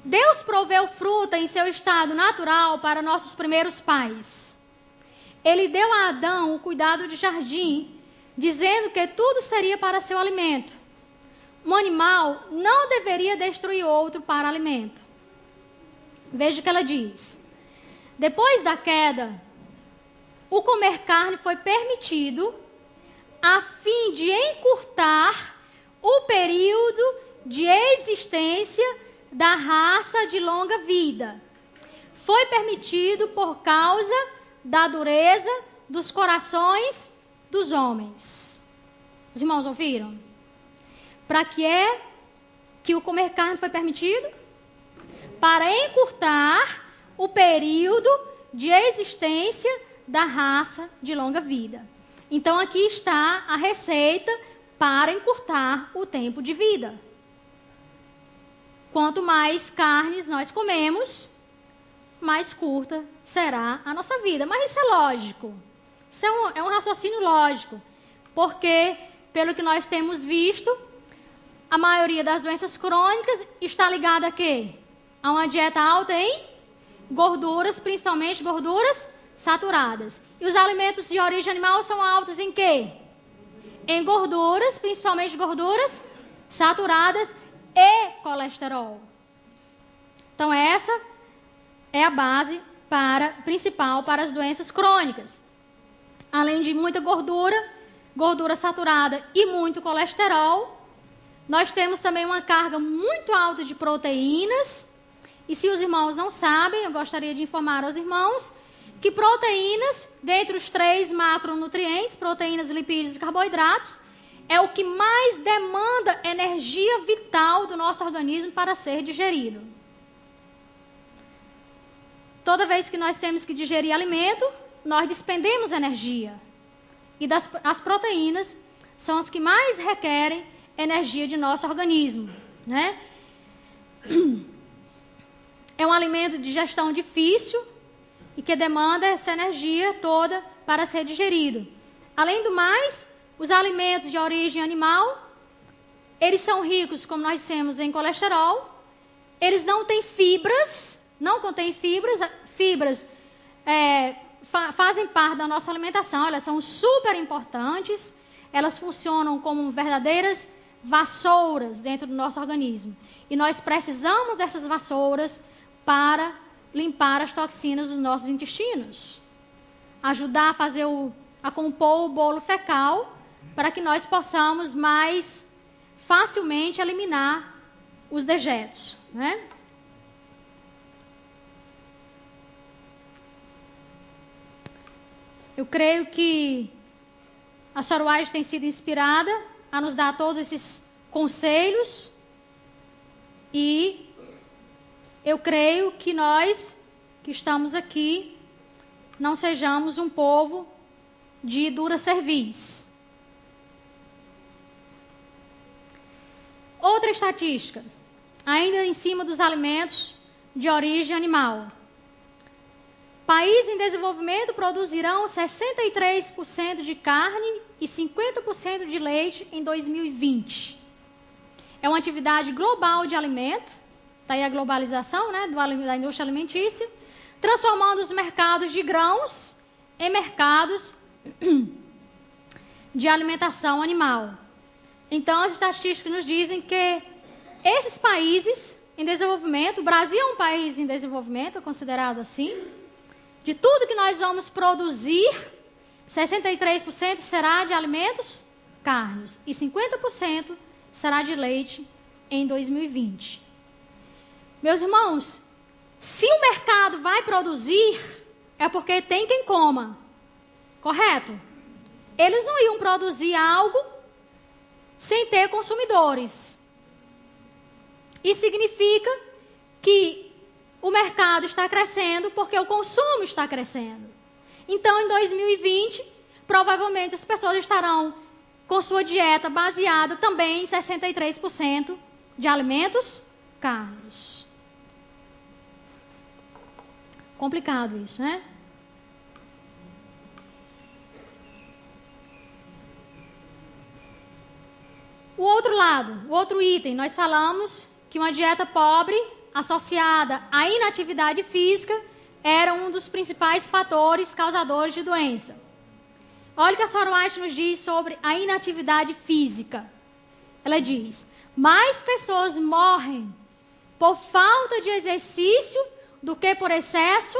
Deus proveu fruta em seu estado natural para nossos primeiros pais. Ele deu a Adão o cuidado de jardim, dizendo que tudo seria para seu alimento. Um animal não deveria destruir outro para alimento. Veja o que ela diz. Depois da queda, o comer carne foi permitido a fim de encurtar o período de existência da raça de longa vida. Foi permitido por causa da dureza dos corações dos homens. Os irmãos ouviram? Para que é que o comer carne foi permitido? Para encurtar o período de existência da raça de longa vida. Então aqui está a receita para encurtar o tempo de vida. Quanto mais carnes nós comemos, mais curta será a nossa vida. Mas isso é lógico. Isso é um raciocínio lógico. Porque, pelo que nós temos visto, a maioria das doenças crônicas está ligada a quê? A uma dieta alta em gorduras, principalmente gorduras saturadas. E os alimentos de origem animal são altos em quê? Em gorduras, principalmente gorduras saturadas e colesterol. Então essa é a base principal para as doenças crônicas. Além de muita gordura saturada e muito colesterol, nós temos também uma carga muito alta de proteínas. E se os irmãos não sabem, eu gostaria de informar aos irmãos que proteínas, dentre os 3 macronutrientes, proteínas, lipídios e carboidratos, é o que mais demanda energia vital do nosso organismo para ser digerido. Toda vez que nós temos que digerir alimento, nós despendemos energia. E as proteínas são as que mais requerem energia de nosso organismo, né? É um alimento de digestão difícil e que demanda essa energia toda para ser digerido. Além do mais, os alimentos de origem animal, eles são ricos, como nós dissemos, em colesterol. Eles não têm fibras, não contêm fibras. Fibras fazem parte da nossa alimentação, elas são super importantes. Elas funcionam como verdadeiras vassouras dentro do nosso organismo. E nós precisamos dessas vassouras para limpar as toxinas dos nossos intestinos. ajudar a compor o bolo fecal, para que nós possamos mais facilmente eliminar os dejetos, né? Eu creio que a Sra. White tem sido inspirada a nos dar todos esses conselhos, e eu creio que nós que estamos aqui não sejamos um povo de dura cerviz. Outra estatística, ainda em cima dos alimentos de origem animal. Países em desenvolvimento produzirão 63% de carne e 50% de leite em 2020. É uma atividade global de alimento, está aí a globalização, né, da indústria alimentícia, transformando os mercados de grãos em mercados de alimentação animal. Então, as estatísticas nos dizem que esses países em desenvolvimento, o Brasil é um país em desenvolvimento, é considerado assim, de tudo que nós vamos produzir, 63% será de alimentos, carnes, e 50% será de leite em 2020. Meus irmãos, se o mercado vai produzir, é porque tem quem coma, correto? Eles não iam produzir algo sem ter consumidores. Isso significa que o mercado está crescendo porque o consumo está crescendo. Então, em 2020, provavelmente as pessoas estarão com sua dieta baseada também em 63% de alimentos, carnes. Complicado isso, né? O outro lado, o outro item, nós falamos que uma dieta pobre associada à inatividade física era um dos principais fatores causadores de doença. Olha o que a Sra. White nos diz sobre a inatividade física. Ela diz: mais pessoas morrem por falta de exercício do que por excesso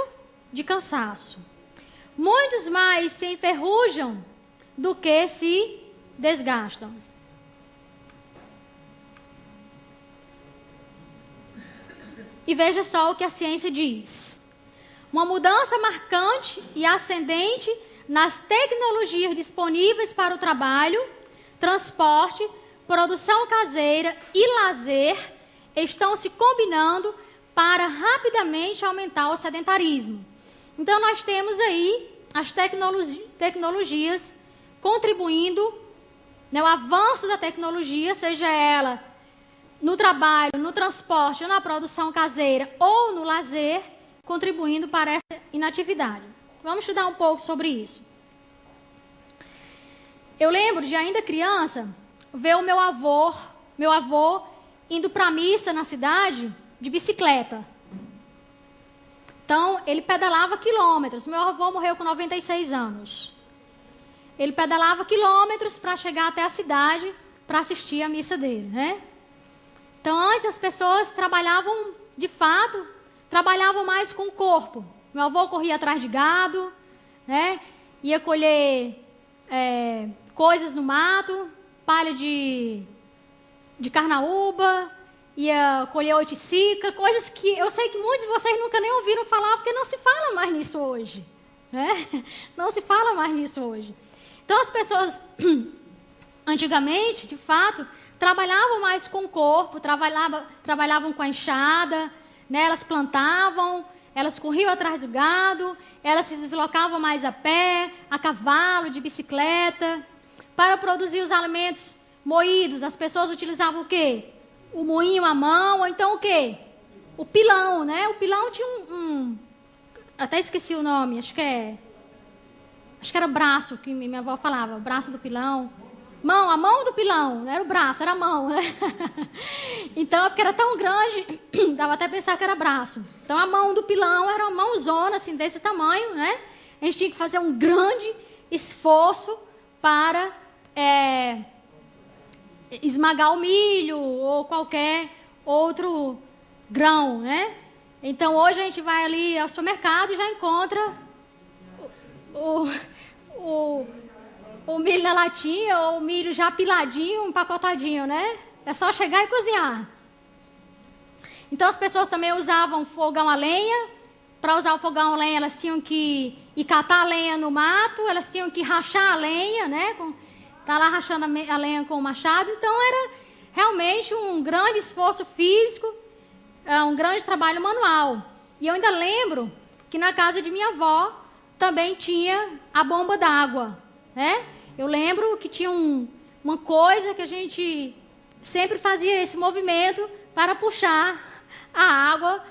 de cansaço. Muitos mais se enferrujam do que se desgastam. E veja só o que a ciência diz. Uma mudança marcante e ascendente nas tecnologias disponíveis para o trabalho, transporte, produção caseira e lazer estão se combinando para rapidamente aumentar o sedentarismo. Então, nós temos aí as tecnologias contribuindo, né, o avanço da tecnologia, seja ela no trabalho, no transporte, ou na produção caseira ou no lazer, contribuindo para essa inatividade. Vamos estudar um pouco sobre isso. Eu lembro de, ainda criança, ver o meu avô indo para a missa na cidade de bicicleta. Então, ele pedalava quilômetros. Meu avô morreu com 96 anos. Ele pedalava quilômetros para chegar até a cidade para assistir a missa dele, né? Então, antes as pessoas trabalhavam, de fato, trabalhavam mais com o corpo. Meu avô corria atrás de gado, né? Ia colher coisas no mato, palha de carnaúba, ia colher oiticica, coisas que eu sei que muitos de vocês nunca nem ouviram falar, porque não se fala mais nisso hoje, né? Não se fala mais nisso hoje. Então, as pessoas, antigamente, de fato, trabalhavam mais com o corpo, trabalhavam com a enxada, né? Elas plantavam, elas corriam atrás do gado, elas se deslocavam mais a pé, a cavalo, de bicicleta. Para produzir os alimentos moídos, as pessoas utilizavam o quê? O moinho à mão, ou então o quê? O pilão, né? O pilão tinha até esqueci o nome, acho que era braço, que minha avó falava, o braço do pilão. A mão do pilão, não era o braço, era a mão, né? Então, porque era tão grande, dava até pensar que era braço. Então, a mão do pilão era uma mãozona, assim, desse tamanho, né? A gente tinha que fazer um grande esforço para esmagar o milho ou qualquer outro grão, né? Então, hoje a gente vai ali ao supermercado e já encontra o milho na latinha ou o milho já piladinho, empacotadinho, né? É só chegar e cozinhar. Então as pessoas também usavam fogão a lenha. Para usar o fogão a lenha, elas tinham que ir catar a lenha no mato, elas tinham que rachar a lenha, né? Tá lá rachando a lenha com o machado. Então era realmente um grande esforço físico, um grande trabalho manual. E eu ainda lembro que na casa de minha avó também tinha a bomba d'água, né? Eu lembro que tinha uma coisa que a gente sempre fazia esse movimento para puxar a água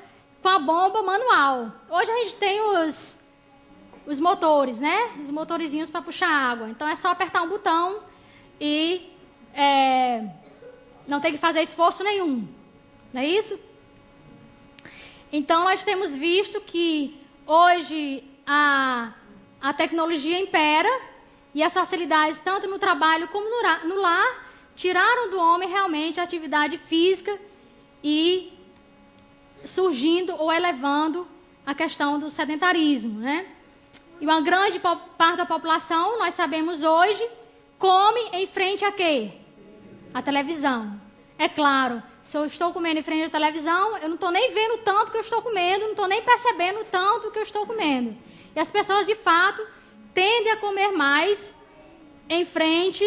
com a bomba manual. Hoje a gente tem os motores, né? Os motorizinhos para puxar água. Então é só apertar um botão e não tem que fazer esforço nenhum. Não é isso? Então nós temos visto que hoje a tecnologia impera e as facilidades, tanto no trabalho como no lar, tiraram do homem realmente a atividade física e surgindo ou elevando a questão do sedentarismo, né? E uma grande parte da população, nós sabemos hoje, come em frente a quê? A televisão. É claro, se eu estou comendo em frente à televisão, eu não estou nem vendo o tanto que eu estou comendo, não estou nem percebendo o tanto que eu estou comendo. E as pessoas, de fato, tendem a comer mais em frente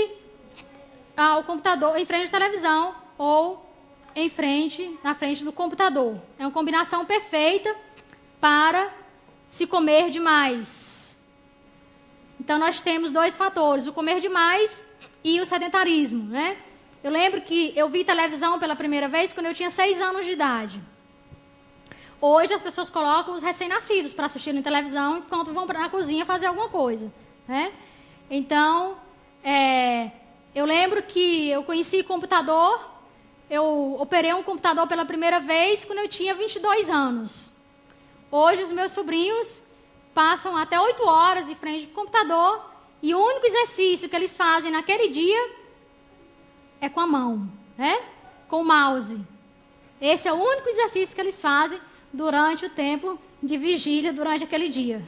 ao computador, em frente à televisão ou na frente do computador. É uma combinação perfeita para se comer demais. Então nós temos dois fatores, o comer demais e o sedentarismo, né? Eu lembro que eu vi televisão pela primeira vez quando eu tinha 6 anos de idade. Hoje as pessoas colocam os recém-nascidos para assistirem televisão enquanto vão na cozinha fazer alguma coisa, né? Então, eu lembro que eu conheci computador. Eu operei um computador pela primeira vez quando eu tinha 22 anos. Hoje os meus sobrinhos passam até 8 horas em frente ao computador e o único exercício que eles fazem naquele dia é com a mão, né? Com o mouse. Esse é o único exercício que eles fazem durante o tempo de vigília, durante aquele dia.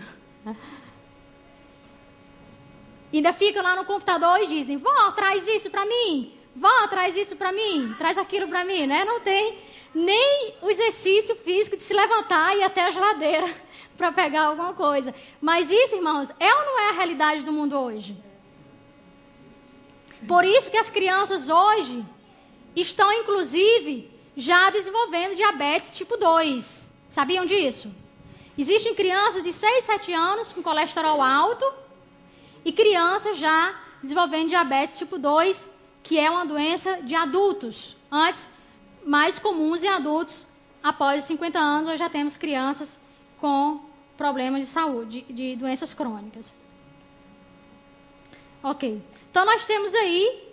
Ainda ficam lá no computador e dizem: vó, traz isso para mim. Vó, traz isso para mim, traz aquilo para mim, né? Não tem nem o exercício físico de se levantar e ir até a geladeira para pegar alguma coisa. Mas isso, irmãos, é ou não é a realidade do mundo hoje? Por isso que as crianças hoje estão, inclusive, já desenvolvendo diabetes tipo 2. Sabiam disso? Existem crianças de 6, 7 anos com colesterol alto e crianças já desenvolvendo diabetes tipo 2, que é uma doença de adultos. Antes, mais comuns em adultos, após os 50 anos, hoje já temos crianças com problemas de saúde, de doenças crônicas. Ok. Então, nós temos aí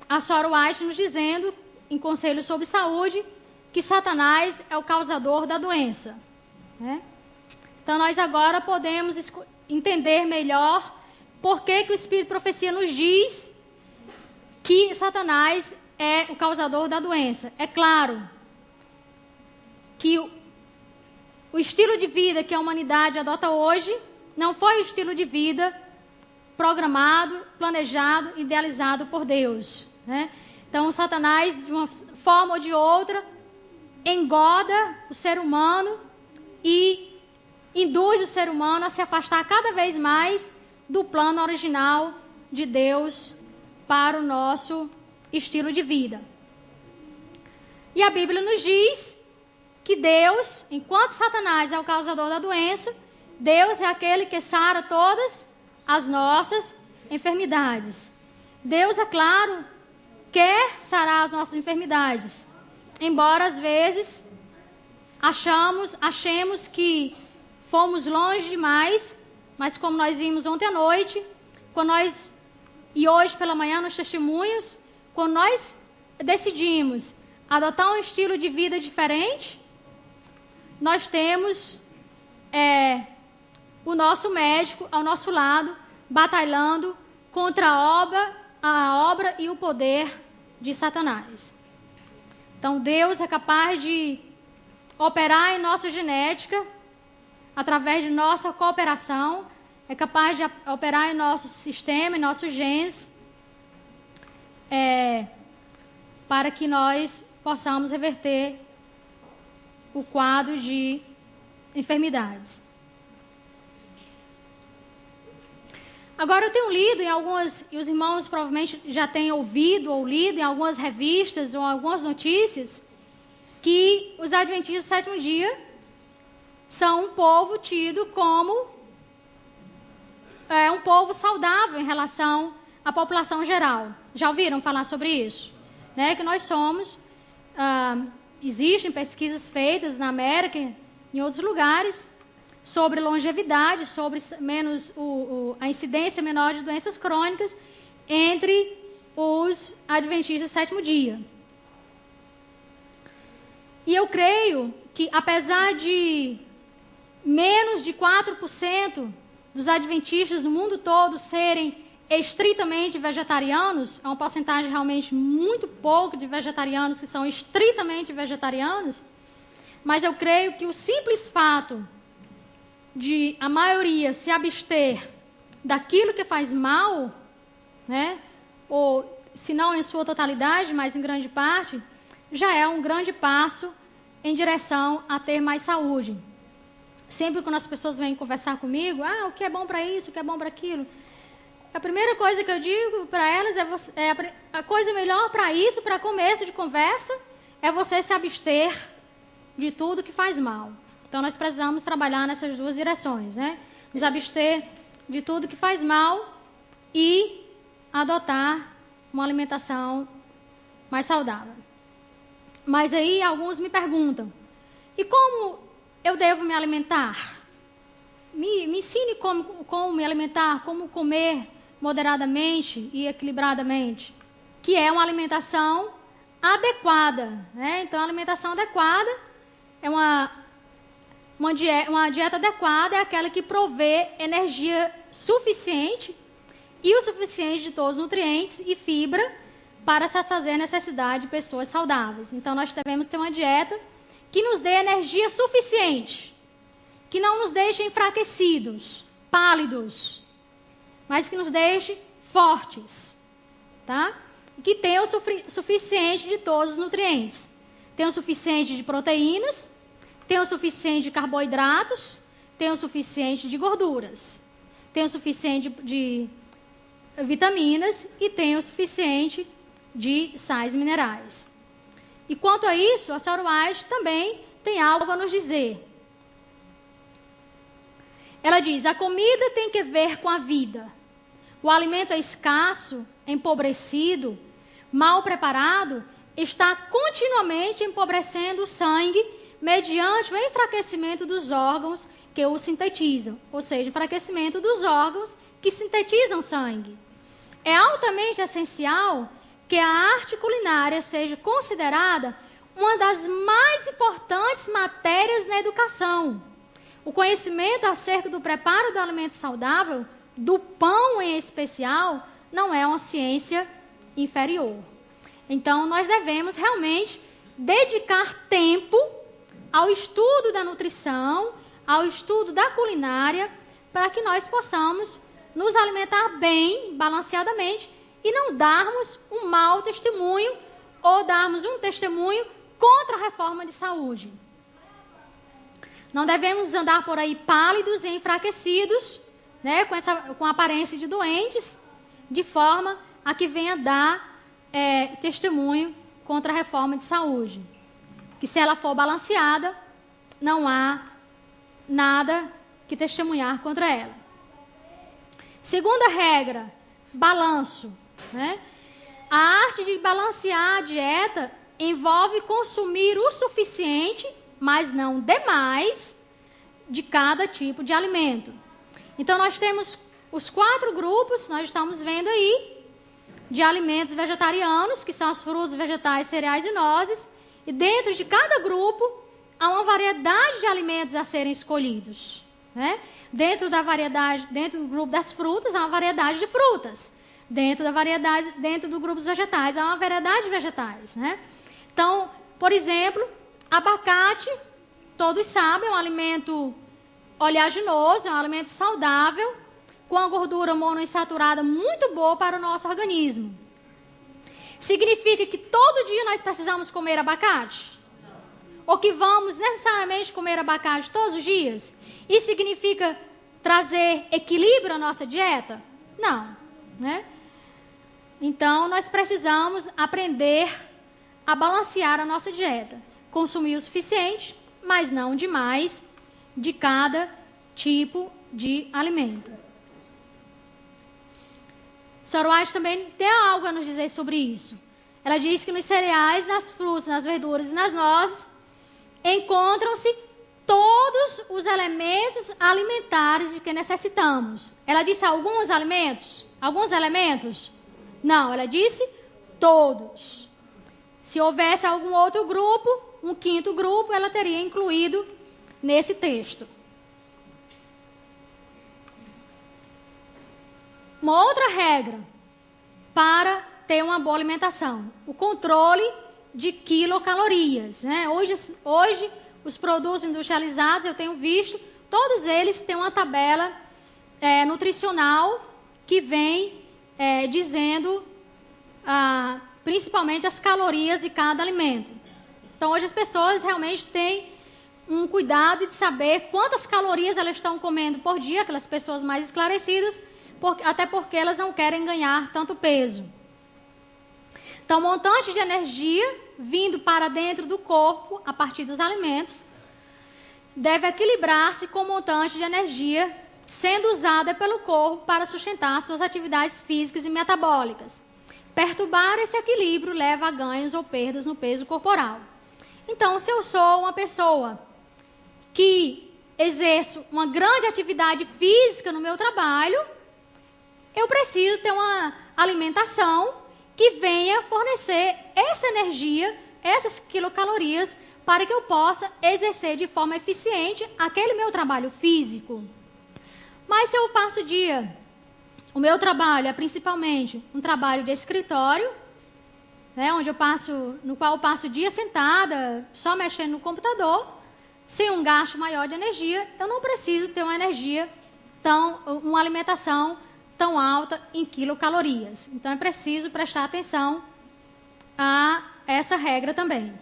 a Sora White nos dizendo, em Conselhos sobre Saúde, que Satanás é o causador da doença, né? Então, nós agora podemos entender melhor por que o Espírito de Profecia nos diz que Satanás é o causador da doença. É claro que o estilo de vida que a humanidade adota hoje não foi o estilo de vida programado, planejado, idealizado por Deus, né? Então, Satanás, de uma forma ou de outra, engoda o ser humano e induz o ser humano a se afastar cada vez mais do plano original de Deus para o nosso estilo de vida. E a Bíblia nos diz que Deus, enquanto Satanás é o causador da doença, Deus é aquele que sara todas as nossas enfermidades. Deus, é claro, quer sarar as nossas enfermidades, embora às vezes achemos que fomos longe demais, mas como nós vimos ontem à noite, e hoje pela manhã nos testemunhos, quando nós decidimos adotar um estilo de vida diferente, nós temos o nosso médico ao nosso lado, batalhando contra a obra e o poder de Satanás. Então Deus é capaz de operar em nossa genética, através de nossa cooperação, é capaz de operar em nosso sistema, em nossos genes, para que nós possamos reverter o quadro de enfermidades. Agora, eu tenho lido em algumas, e os irmãos provavelmente já têm ouvido ou lido em algumas revistas ou algumas notícias, que os adventistas do sétimo dia são um povo tido como um povo saudável em relação à população geral. Já ouviram falar sobre isso? Né? Que nós somos, existem pesquisas feitas na América e em outros lugares, sobre longevidade, sobre a incidência menor de doenças crônicas entre os adventistas do sétimo dia. E eu creio que, apesar de menos de 4% dos adventistas no mundo todo serem estritamente vegetarianos, é uma porcentagem realmente muito pouco de vegetarianos que são estritamente vegetarianos, mas eu creio que o simples fato de a maioria se abster daquilo que faz mal, né, ou se não em sua totalidade, mas em grande parte, já é um grande passo em direção a ter mais saúde. Sempre quando as pessoas vêm conversar comigo, o que é bom para isso, o que é bom para aquilo, a primeira coisa que eu digo para elas a coisa melhor para isso, para começo de conversa, é você se abster de tudo que faz mal. Então, nós precisamos trabalhar nessas duas direções, né? Nos abster de tudo que faz mal e adotar uma alimentação mais saudável. Mas aí, alguns me perguntam, e como eu devo me alimentar? Me ensine como me alimentar, como comer moderadamente e equilibradamente, que é uma alimentação adequada, né? Então, a alimentação adequada é uma dieta adequada é aquela que provê energia suficiente e o suficiente de todos os nutrientes e fibra para satisfazer a necessidade de pessoas saudáveis. Então, nós devemos ter uma dieta que nos dê energia suficiente, que não nos deixe enfraquecidos, pálidos, mas que nos deixe fortes, tá? E que tenha o suficiente de todos os nutrientes. Tenha o suficiente de proteínas, tenha o suficiente de carboidratos, tenha o suficiente de gorduras, tenha o suficiente de vitaminas e tenha o suficiente de sais minerais. E quanto a isso, a Sra. White também tem algo a nos dizer. Ela diz, a comida tem que ver com a vida. O alimento é escasso, empobrecido, mal preparado, está continuamente empobrecendo o sangue mediante o enfraquecimento dos órgãos que o sintetizam, ou seja, enfraquecimento dos órgãos que sintetizam sangue. É altamente essencial que a arte culinária seja considerada uma das mais importantes matérias na educação. O conhecimento acerca do preparo do alimento saudável, do pão em especial, não é uma ciência inferior. Então, nós devemos realmente dedicar tempo ao estudo da nutrição, ao estudo da culinária, para que nós possamos nos alimentar bem, balanceadamente, e não darmos um mau testemunho ou darmos um testemunho contra a reforma de saúde. Não devemos andar por aí pálidos e enfraquecidos, né, com a aparência de doentes, de forma a que venha dar testemunho contra a reforma de saúde. Que se ela for balanceada, não há nada que testemunhar contra ela. Segunda regra, balanço, né? A arte de balancear a dieta envolve consumir o suficiente, mas não demais, de cada tipo de alimento. Então, nós temos os 4 grupos, nós estamos vendo aí, de alimentos vegetarianos, que são os frutos, vegetais, cereais e nozes, e dentro de cada grupo há uma variedade de alimentos a serem escolhidos, né? Dentro do grupo das frutas, há uma variedade de frutas. Dentro do grupo dos vegetais, há uma variedade de vegetais, né? Então, por exemplo, abacate, todos sabem, é um alimento oleaginoso, é um alimento saudável, com a gordura monoinsaturada muito boa para o nosso organismo. Significa que todo dia nós precisamos comer abacate? Ou que vamos necessariamente comer abacate todos os dias? Isso significa trazer equilíbrio à nossa dieta? Não, né? Então, nós precisamos aprender a balancear a nossa dieta. Consumir o suficiente, mas não demais, de cada tipo de alimento. Sra. White também tem algo a nos dizer sobre isso. Ela diz que nos cereais, nas frutas, nas verduras e nas nozes encontram-se todos os elementos alimentares de que necessitamos. Ela disse alguns alimentos? Alguns elementos? Não, ela disse todos. Se houvesse algum outro grupo, um quinto grupo, ela teria incluído nesse texto. Uma outra regra para ter uma boa alimentação: o controle de quilocalorias, né? Hoje, os produtos industrializados, eu tenho visto, todos eles têm uma tabela nutricional que vem dizendo principalmente as calorias de cada alimento. Então, hoje as pessoas realmente têm um cuidado de saber quantas calorias elas estão comendo por dia, aquelas pessoas mais esclarecidas, até porque elas não querem ganhar tanto peso. Então, o montante de energia vindo para dentro do corpo, a partir dos alimentos, deve equilibrar-se com o montante de energia sendo usada pelo corpo para sustentar suas atividades físicas e metabólicas. Perturbar esse equilíbrio leva a ganhos ou perdas no peso corporal. Então, se eu sou uma pessoa que exerço uma grande atividade física no meu trabalho, eu preciso ter uma alimentação que venha fornecer essa energia, essas quilocalorias, para que eu possa exercer de forma eficiente aquele meu trabalho físico. Mas se eu passo o dia, o meu trabalho é principalmente um trabalho de escritório, no qual eu passo o dia sentada, só mexendo no computador, sem um gasto maior de energia, eu não preciso ter uma alimentação tão alta em quilocalorias. Então, é preciso prestar atenção a essa regra também.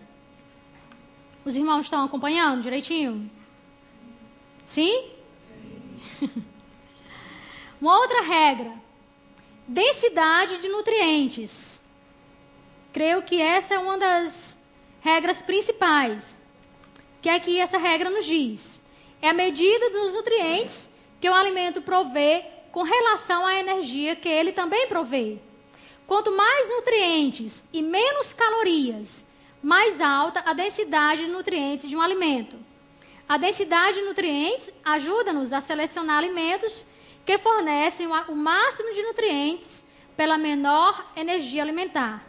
Os irmãos estão acompanhando direitinho? Sim? Uma outra regra: densidade de nutrientes. Creio que essa é uma das regras principais. O que é que essa regra nos diz? É a medida dos nutrientes que o alimento provê com relação à energia que ele também provê. Quanto mais nutrientes e menos calorias, mais alta a densidade de nutrientes de um alimento. A densidade de nutrientes ajuda-nos a selecionar alimentos que fornecem o máximo de nutrientes pela menor energia alimentar.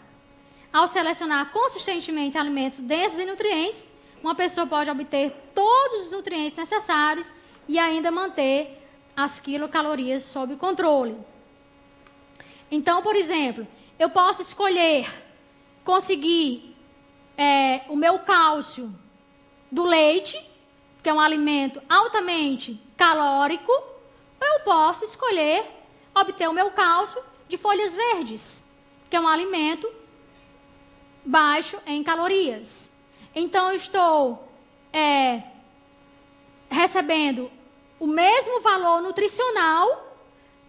Ao selecionar consistentemente alimentos densos em nutrientes, uma pessoa pode obter todos os nutrientes necessários e ainda manter as quilocalorias sob controle. Então, por exemplo, eu posso escolher conseguir o meu cálcio do leite, que é um alimento altamente calórico, ou eu posso escolher obter o meu cálcio de folhas verdes, que é um alimento baixo em calorias. Então, eu estou recebendo o mesmo valor nutricional,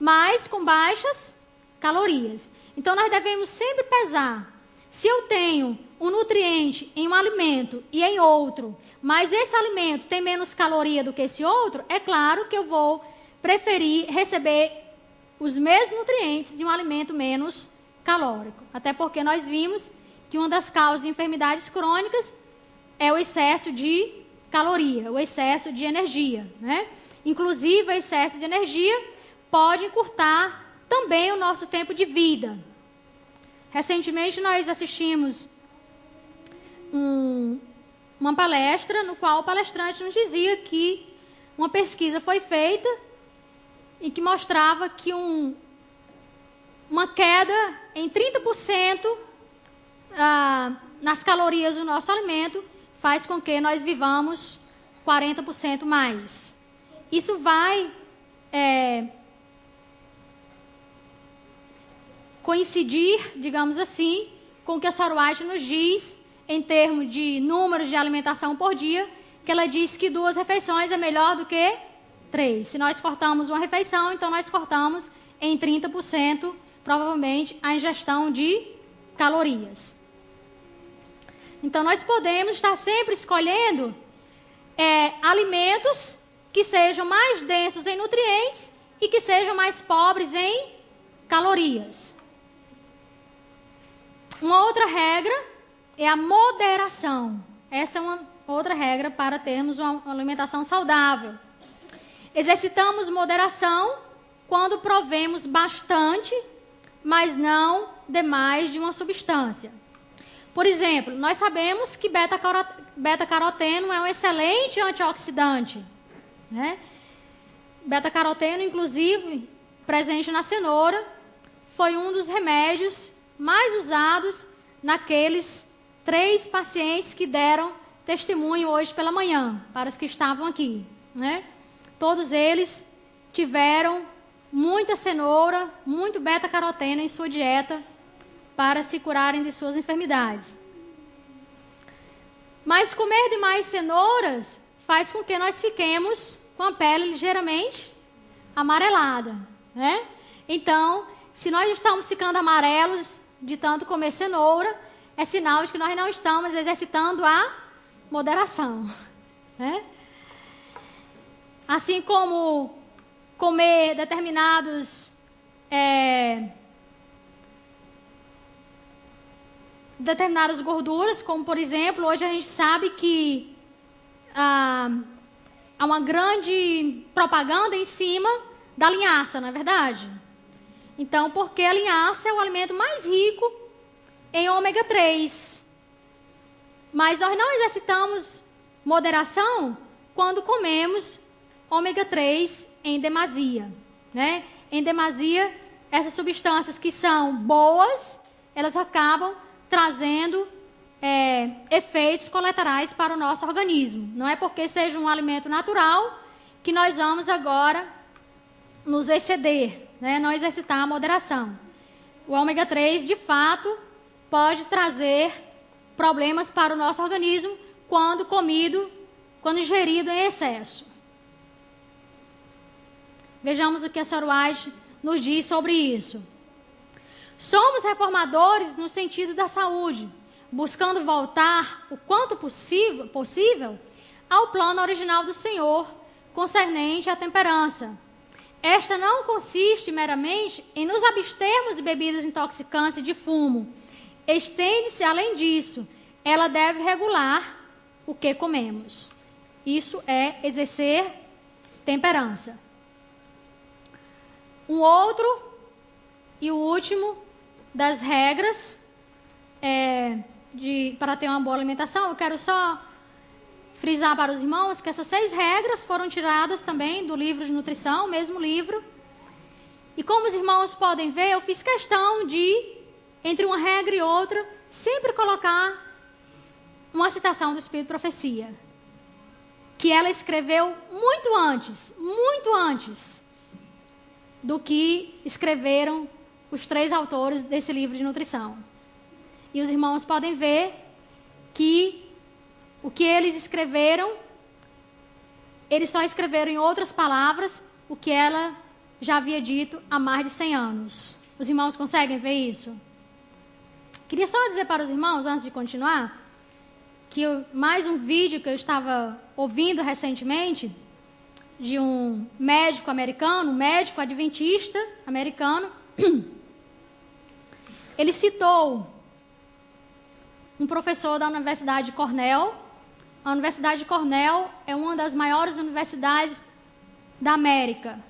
mas com baixas calorias. Então, nós devemos sempre pesar. Se eu tenho um nutriente em um alimento e em outro, mas esse alimento tem menos caloria do que esse outro, é claro que eu vou preferir receber os mesmos nutrientes de um alimento menos calórico. Até porque nós vimos que uma das causas de enfermidades crônicas é o excesso de caloria, o excesso de energia, né? Inclusive, o excesso de energia pode encurtar também o nosso tempo de vida. Recentemente, nós assistimos uma palestra no qual o palestrante nos dizia que uma pesquisa foi feita e que mostrava que uma queda em 30% nas calorias do nosso alimento faz com que nós vivamos 40% mais. Isso vai coincidir, digamos assim, com o que a Sra. White nos diz em termos de números de alimentação por dia, que ela diz que 2 refeições é melhor do que 3. Se nós cortamos uma refeição, então nós cortamos em 30%, provavelmente, a ingestão de calorias. Então, nós podemos estar sempre escolhendo alimentos que sejam mais densos em nutrientes e que sejam mais pobres em calorias. Uma outra regra é a moderação. Essa é uma outra regra para termos uma alimentação saudável. Exercitamos moderação quando provemos bastante, mas não demais de uma substância. Por exemplo, nós sabemos que beta-caroteno é um excelente antioxidante, né? Beta-caroteno, inclusive, presente na cenoura, foi um dos remédios mais usados naqueles 3 pacientes que deram testemunho hoje pela manhã, para os que estavam aqui, né? Todos eles tiveram muita cenoura, muito beta-caroteno em sua dieta para se curarem de suas enfermidades. Mas comer demais cenouras faz com que nós fiquemos com a pele ligeiramente amarelada, né? Então, se nós estamos ficando amarelos de tanto comer cenoura, é sinal de que nós não estamos exercitando a moderação, né? Assim como comer determinadas gorduras, como por exemplo, hoje a gente sabe que há uma grande propaganda em cima da linhaça, não é verdade? Então, porque a linhaça é o alimento mais rico em ômega 3. Mas nós não exercitamos moderação quando comemos ômega 3 em demasia, né? Em demasia, essas substâncias que são boas, elas acabam trazendo efeitos colaterais para o nosso organismo. Não é porque seja um alimento natural que nós vamos agora nos exceder, né? Não exercitar a moderação. O ômega 3, de fato, pode trazer problemas para o nosso organismo quando ingerido em excesso. Vejamos o que a Sra. White nos diz sobre isso. Somos reformadores no sentido da saúde, buscando voltar o quanto possível ao plano original do Senhor, concernente à temperança. Esta não consiste meramente em nos abstermos de bebidas intoxicantes e de fumo. Estende-se além disso. Ela deve regular o que comemos. Isso é exercer temperança. Um outro e o último das regras para ter uma boa alimentação, eu quero só frisar para os irmãos que essas 6 regras foram tiradas também do livro de nutrição, o mesmo livro. E como os irmãos podem ver, eu fiz questão de, entre uma regra e outra, sempre colocar uma citação do Espírito de Profecia, que ela escreveu muito antes do que escreveram os 3 autores desse livro de nutrição. E os irmãos podem ver que o que eles escreveram, eles só escreveram em outras palavras o que ela já havia dito há mais de 100 anos. Os irmãos conseguem ver isso? Queria só dizer para os irmãos, antes de continuar, que mais um vídeo que eu estava ouvindo recentemente, de um médico americano, um médico adventista americano, ele citou um professor da Universidade de Cornell. A Universidade de Cornell é uma das maiores universidades da América.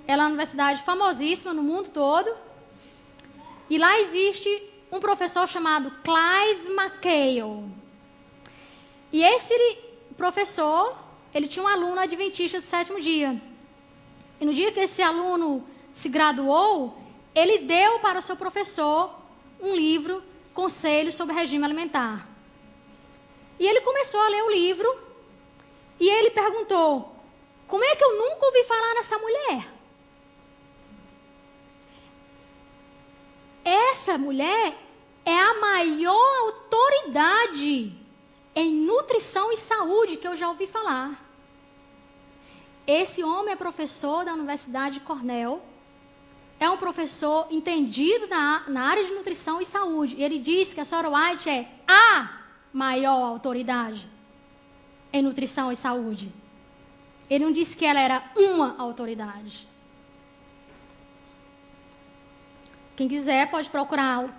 Ela é uma universidade famosíssima no mundo todo. E lá existe um professor chamado Clive McHale. E esse professor, ele tinha um aluno adventista do 7º dia. E no dia que esse aluno se graduou, ele deu para o seu professor um livro, Conselhos sobre Regime Alimentar. E ele começou a ler o livro e ele perguntou: como é que eu nunca ouvi falar nessa mulher? essa mulher é a maior autoridade em nutrição e saúde que eu já ouvi falar. Esse homem é professor da Universidade de Cornell, é um professor entendido na área de nutrição e saúde. E ele diz que a Sora White é a maior autoridade em nutrição e saúde. Ele não disse que ela era uma autoridade. Quem quiser pode procurar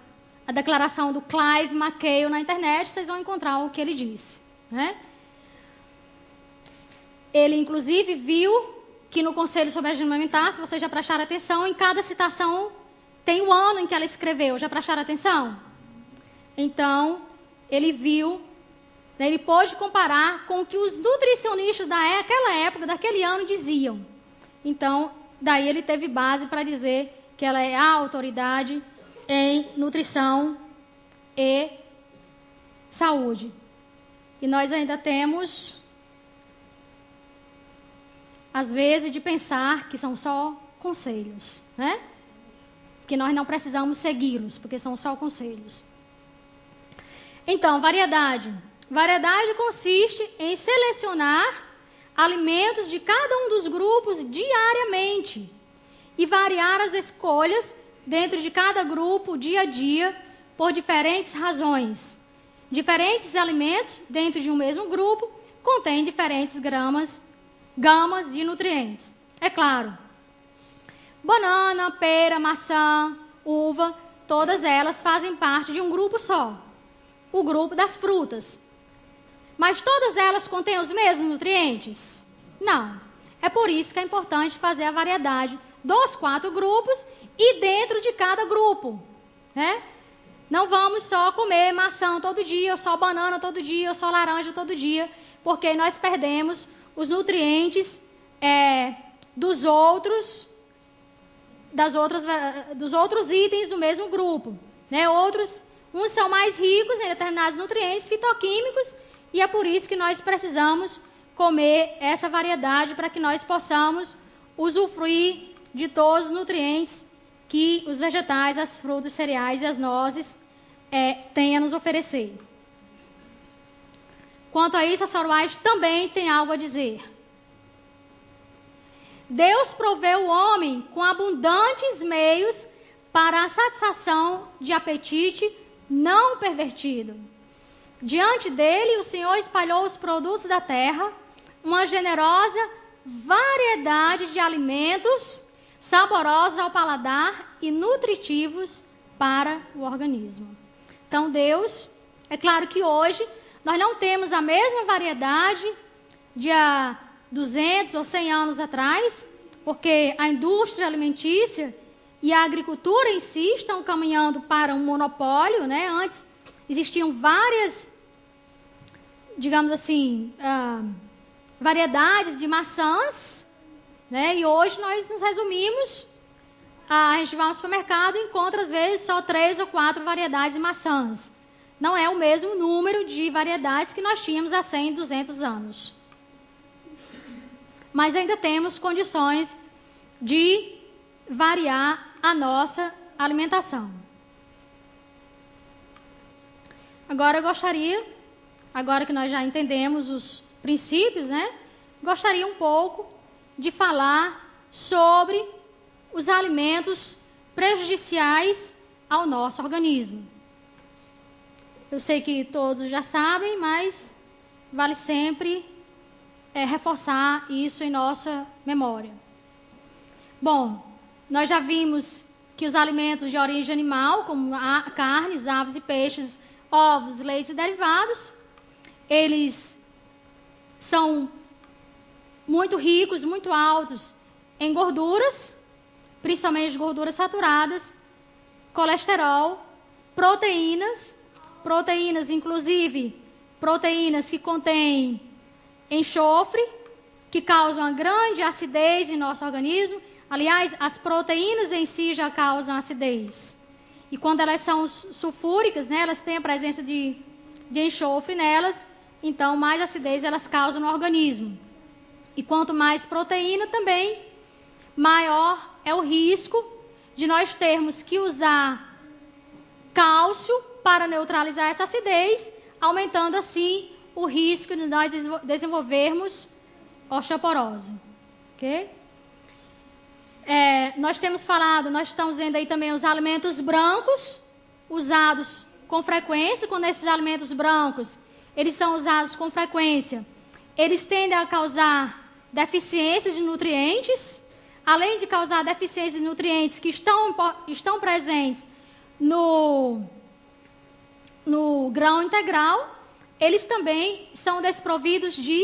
a declaração do Clive McHale na internet, vocês vão encontrar o que ele disse, né? Ele, inclusive, viu que no Conselho sobre a Higiene Alimentar, se vocês já prestaram atenção, em cada citação tem o ano em que ela escreveu. Já prestaram atenção? Então, ele viu, né, ele pôde comparar com o que os nutricionistas daquela época, daquele ano, diziam. Então, daí ele teve base para dizer que ela é a autoridade em nutrição e saúde. E nós ainda temos, às vezes, de pensar que são só conselhos, né? Que nós não precisamos segui-los, porque são só conselhos. Então, variedade. Variedade consiste em selecionar alimentos de cada um dos grupos diariamente e variar as escolhas dentro de cada grupo, dia a dia, por diferentes razões. Diferentes alimentos dentro de um mesmo grupo contêm diferentes gamas de nutrientes. É claro, banana, pera, maçã, uva, todas elas fazem parte de um grupo só, o grupo das frutas. Mas todas elas contêm os mesmos nutrientes? Não. É por isso que é importante fazer a variedade dos 4 grupos e dentro de cada grupo, né? Não vamos só comer maçã todo dia, ou só banana todo dia, ou só laranja todo dia, porque nós perdemos os nutrientes dos outros itens do mesmo grupo, né? Uns são mais ricos em determinados nutrientes fitoquímicos, e é por isso que nós precisamos comer essa variedade para que nós possamos usufruir de todos os nutrientes que os vegetais, as frutas, os cereais e as nozes têm a nos oferecer. Quanto a isso, a Sora White também tem algo a dizer. Deus proveu o homem com abundantes meios para a satisfação de apetite não pervertido. Diante dele, o Senhor espalhou os produtos da terra, uma generosa variedade de alimentos saborosos ao paladar e nutritivos para o organismo. Então, Deus, é claro que hoje nós não temos a mesma variedade de há 200 ou 100 anos atrás, porque a indústria alimentícia e a agricultura em si estão caminhando para um monopólio, né? Antes existiam várias, digamos assim, variedades de maçãs, né? E hoje nós nos resumimos, a gente vai ao supermercado e encontra às vezes só 3 ou 4 variedades de maçãs. Não é o mesmo número de variedades que nós tínhamos há 100, 200 anos. Mas ainda temos condições de variar a nossa alimentação. Agora eu gostaria, agora que nós já entendemos os princípios, né? Gostaria um pouco de falar sobre os alimentos prejudiciais ao nosso organismo. Eu sei que todos já sabem, mas vale sempre reforçar isso em nossa memória. Bom, nós já vimos que os alimentos de origem animal, como carnes, aves e peixes, ovos, leites e derivados, eles são muito ricos, muito altos em gorduras, principalmente gorduras saturadas, colesterol, proteínas, inclusive proteínas que contêm enxofre, que causam uma grande acidez em nosso organismo. Aliás, as proteínas em si já causam acidez. E quando elas são sulfúricas, né, elas têm a presença de enxofre nelas, então mais acidez elas causam no organismo. E quanto mais proteína também, maior é o risco de nós termos que usar cálcio para neutralizar essa acidez, aumentando assim o risco de nós desenvolvermos osteoporose. Ok? Nós estamos vendo aí também os alimentos brancos, usados com frequência. Quando esses alimentos brancos, eles são usados com frequência, eles tendem a causar deficiências de nutrientes, além de causar deficiências de nutrientes que estão presentes no grão integral, eles também são desprovidos de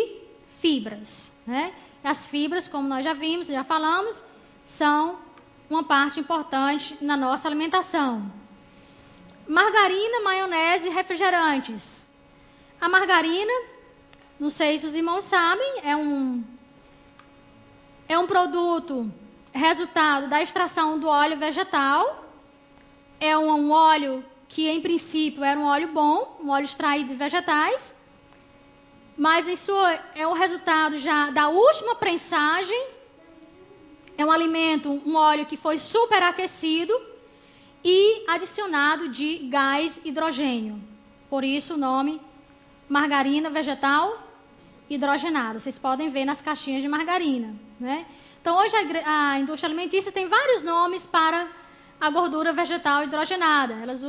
fibras, né? As fibras, como nós já vimos, já falamos, são uma parte importante na nossa alimentação. Margarina, maionese e refrigerantes. A margarina, não sei se os irmãos sabem, é um produto resultado da extração do óleo vegetal. É um óleo que, em princípio, era um óleo bom, um óleo extraído de vegetais, mas é o resultado já da última prensagem. É um alimento, um óleo que foi superaquecido e adicionado de gás hidrogênio. Por isso o nome margarina vegetal hidrogenada. Vocês podem ver nas caixinhas de margarina, né? Então, hoje a indústria alimentícia tem vários nomes para a gordura vegetal hidrogenada. Elas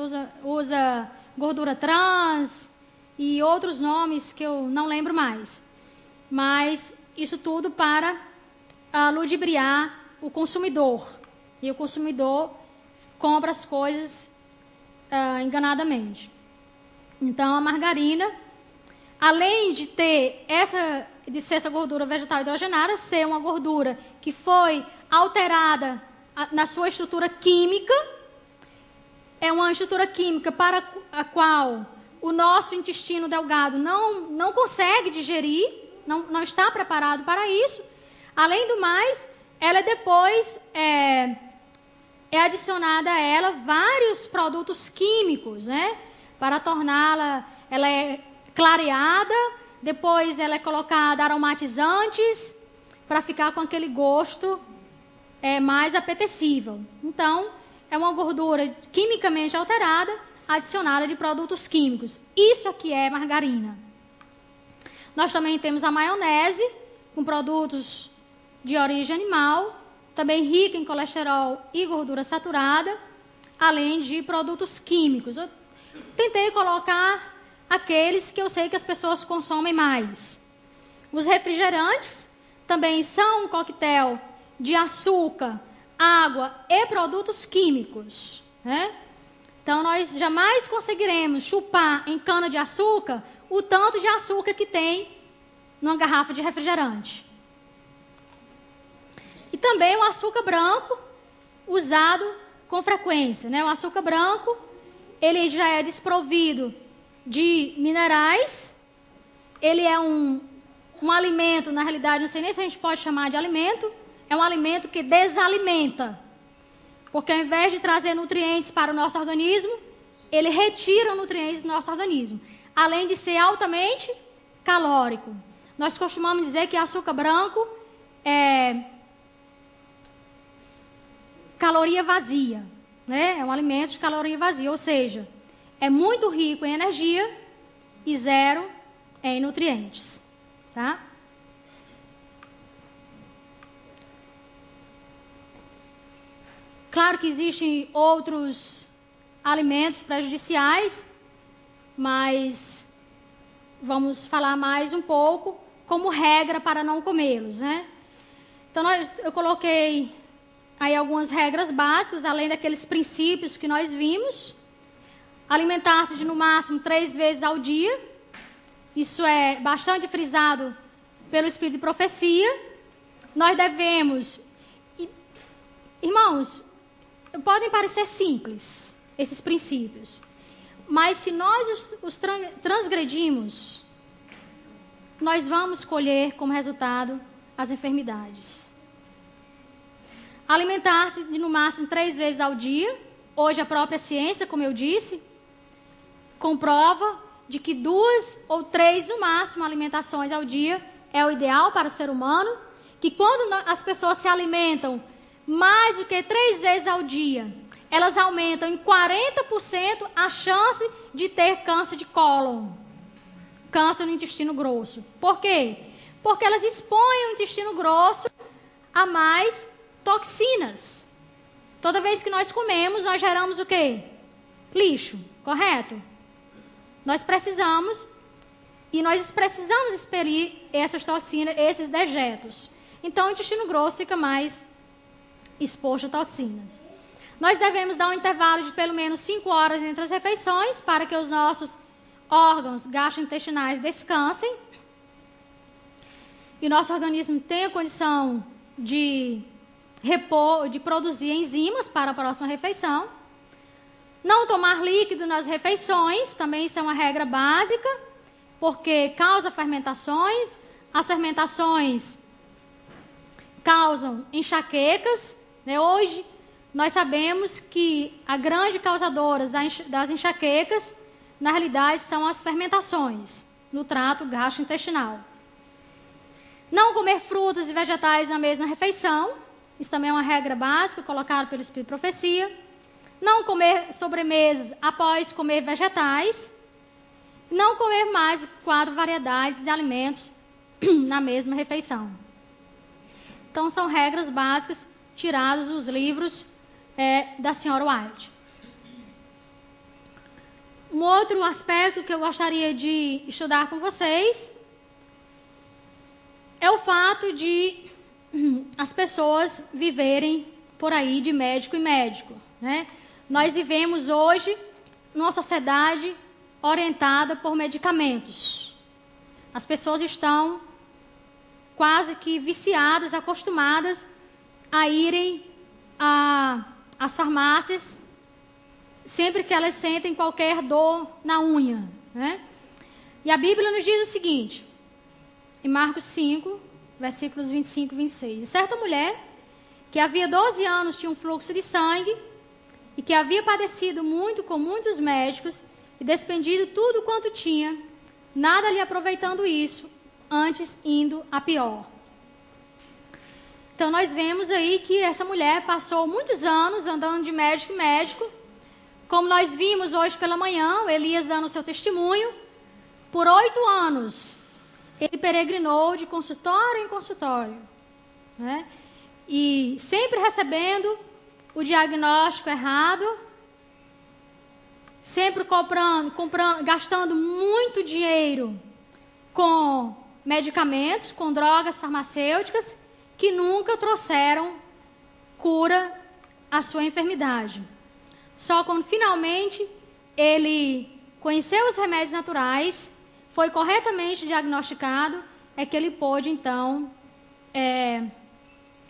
usa gordura trans e outros nomes que eu não lembro mais. Mas isso tudo para ludibriar o consumidor. E o consumidor compra as coisas enganadamente. Então, a margarina, além de ser essa gordura vegetal hidrogenada, ser uma gordura que foi alterada na sua estrutura química, é uma estrutura química para a qual o nosso intestino delgado não consegue digerir, não está preparado para isso. Além do mais, ela depois é adicionada a ela vários produtos químicos, né? Para torná-la, ela é clareada, depois ela é colocada aromatizantes, para ficar com aquele gosto mais apetecível. Então, é uma gordura quimicamente alterada, adicionada de produtos químicos. Isso aqui é margarina. Nós também temos a maionese, com produtos de origem animal, também rica em colesterol e gordura saturada, além de produtos químicos. Eu tentei colocar aqueles que eu sei que as pessoas consomem mais. Os refrigerantes também são um coquetel de açúcar, água e produtos químicos, né? Então, nós jamais conseguiremos chupar em cana de açúcar o tanto de açúcar que tem numa garrafa de refrigerante. E também o açúcar branco, usado com frequência, né? O açúcar branco, ele já é desprovido de minerais, ele é um alimento, na realidade, não sei nem se a gente pode chamar de alimento, é um alimento que desalimenta, porque ao invés de trazer nutrientes para o nosso organismo, ele retira nutrientes do nosso organismo, além de ser altamente calórico. Nós costumamos dizer que açúcar branco é caloria vazia, né? É um alimento de caloria vazia, ou seja, é muito rico em energia e zero em nutrientes, tá? Claro que existem outros alimentos prejudiciais, mas vamos falar mais um pouco como regra para não comê-los, né? Então, eu coloquei aí algumas regras básicas, além daqueles princípios que nós vimos. Alimentar-se de no máximo 3 vezes ao dia. Isso é bastante frisado pelo Espírito de Profecia. Nós devemos... Irmãos, podem parecer simples, esses princípios. Mas se nós os transgredirmos, nós vamos colher como resultado as enfermidades. Alimentar-se de no máximo 3 vezes ao dia. Hoje a própria ciência, como eu disse, comprova de que 2 ou 3 no máximo alimentações ao dia é o ideal para o ser humano, que quando as pessoas se alimentam mais do que 3 vezes ao dia, elas aumentam em 40% a chance de ter câncer de cólon, câncer no intestino grosso. Por quê? Porque elas expõem o intestino grosso a mais toxinas. Toda vez que nós comemos, nós geramos o quê? Lixo, correto? Nós precisamos expelir essas toxinas, esses dejetos. Então, o intestino grosso fica mais exposto a toxinas. Nós devemos dar um intervalo de pelo menos 5 horas entre as refeições para que os nossos órgãos gastrointestinais descansem e nosso organismo tenha condição de produzir enzimas para a próxima refeição. Não tomar líquido nas refeições, também isso é uma regra básica, porque causa fermentações. As fermentações causam enxaquecas, né? Hoje, nós sabemos que a grande causadora das enxaquecas, na realidade, são as fermentações no trato gastrointestinal. Não comer frutas e vegetais na mesma refeição, isso também é uma regra básica colocada pelo Espírito de Profecia. Não comer sobremesas após comer vegetais. Não comer mais de 4 variedades de alimentos na mesma refeição. Então, são regras básicas tiradas dos livros da senhora White. Um outro aspecto que eu gostaria de estudar com vocês é o fato de as pessoas viverem por aí de médico em médico, né? Nós vivemos hoje numa sociedade orientada por medicamentos. As pessoas estão quase que viciadas, acostumadas a irem às farmácias sempre que elas sentem qualquer dor na unha, né? E a Bíblia nos diz o seguinte, em Marcos 5, versículos 25 e 26. E certa mulher, que havia 12 anos tinha um fluxo de sangue, e que havia padecido muito com muitos médicos, e despendido tudo quanto tinha, nada lhe aproveitando isso, antes indo a pior. Então, nós vemos aí que essa mulher passou muitos anos andando de médico em médico, como nós vimos hoje pela manhã, o Elias dando o seu testemunho. Por 8 anos, ele peregrinou de consultório em consultório, né? E sempre recebendo o diagnóstico errado, sempre gastando muito dinheiro com medicamentos, com drogas farmacêuticas, que nunca trouxeram cura à sua enfermidade. Só quando finalmente ele conheceu os remédios naturais, foi corretamente diagnosticado, é que ele pôde então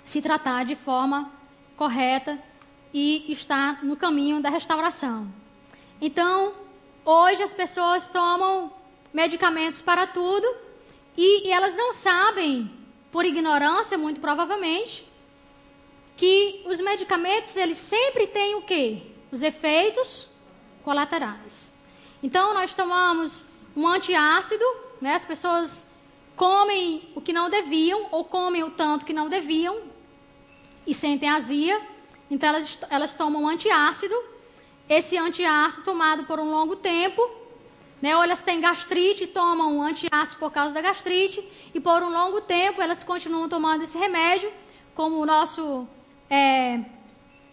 se tratar de forma correta e estar no caminho da restauração. Então, hoje as pessoas tomam medicamentos para tudo e elas não sabem, por ignorância muito provavelmente, que os medicamentos eles sempre têm o quê? Os efeitos colaterais. Então, nós tomamos um antiácido, né? As pessoas comem o que não deviam ou comem o tanto que não deviam e sentem azia. Então, elas tomam um antiácido. Esse antiácido tomado por um longo tempo, né? Ou elas têm gastrite, tomam um antiácido por causa da gastrite e por um longo tempo elas continuam tomando esse remédio, como o nosso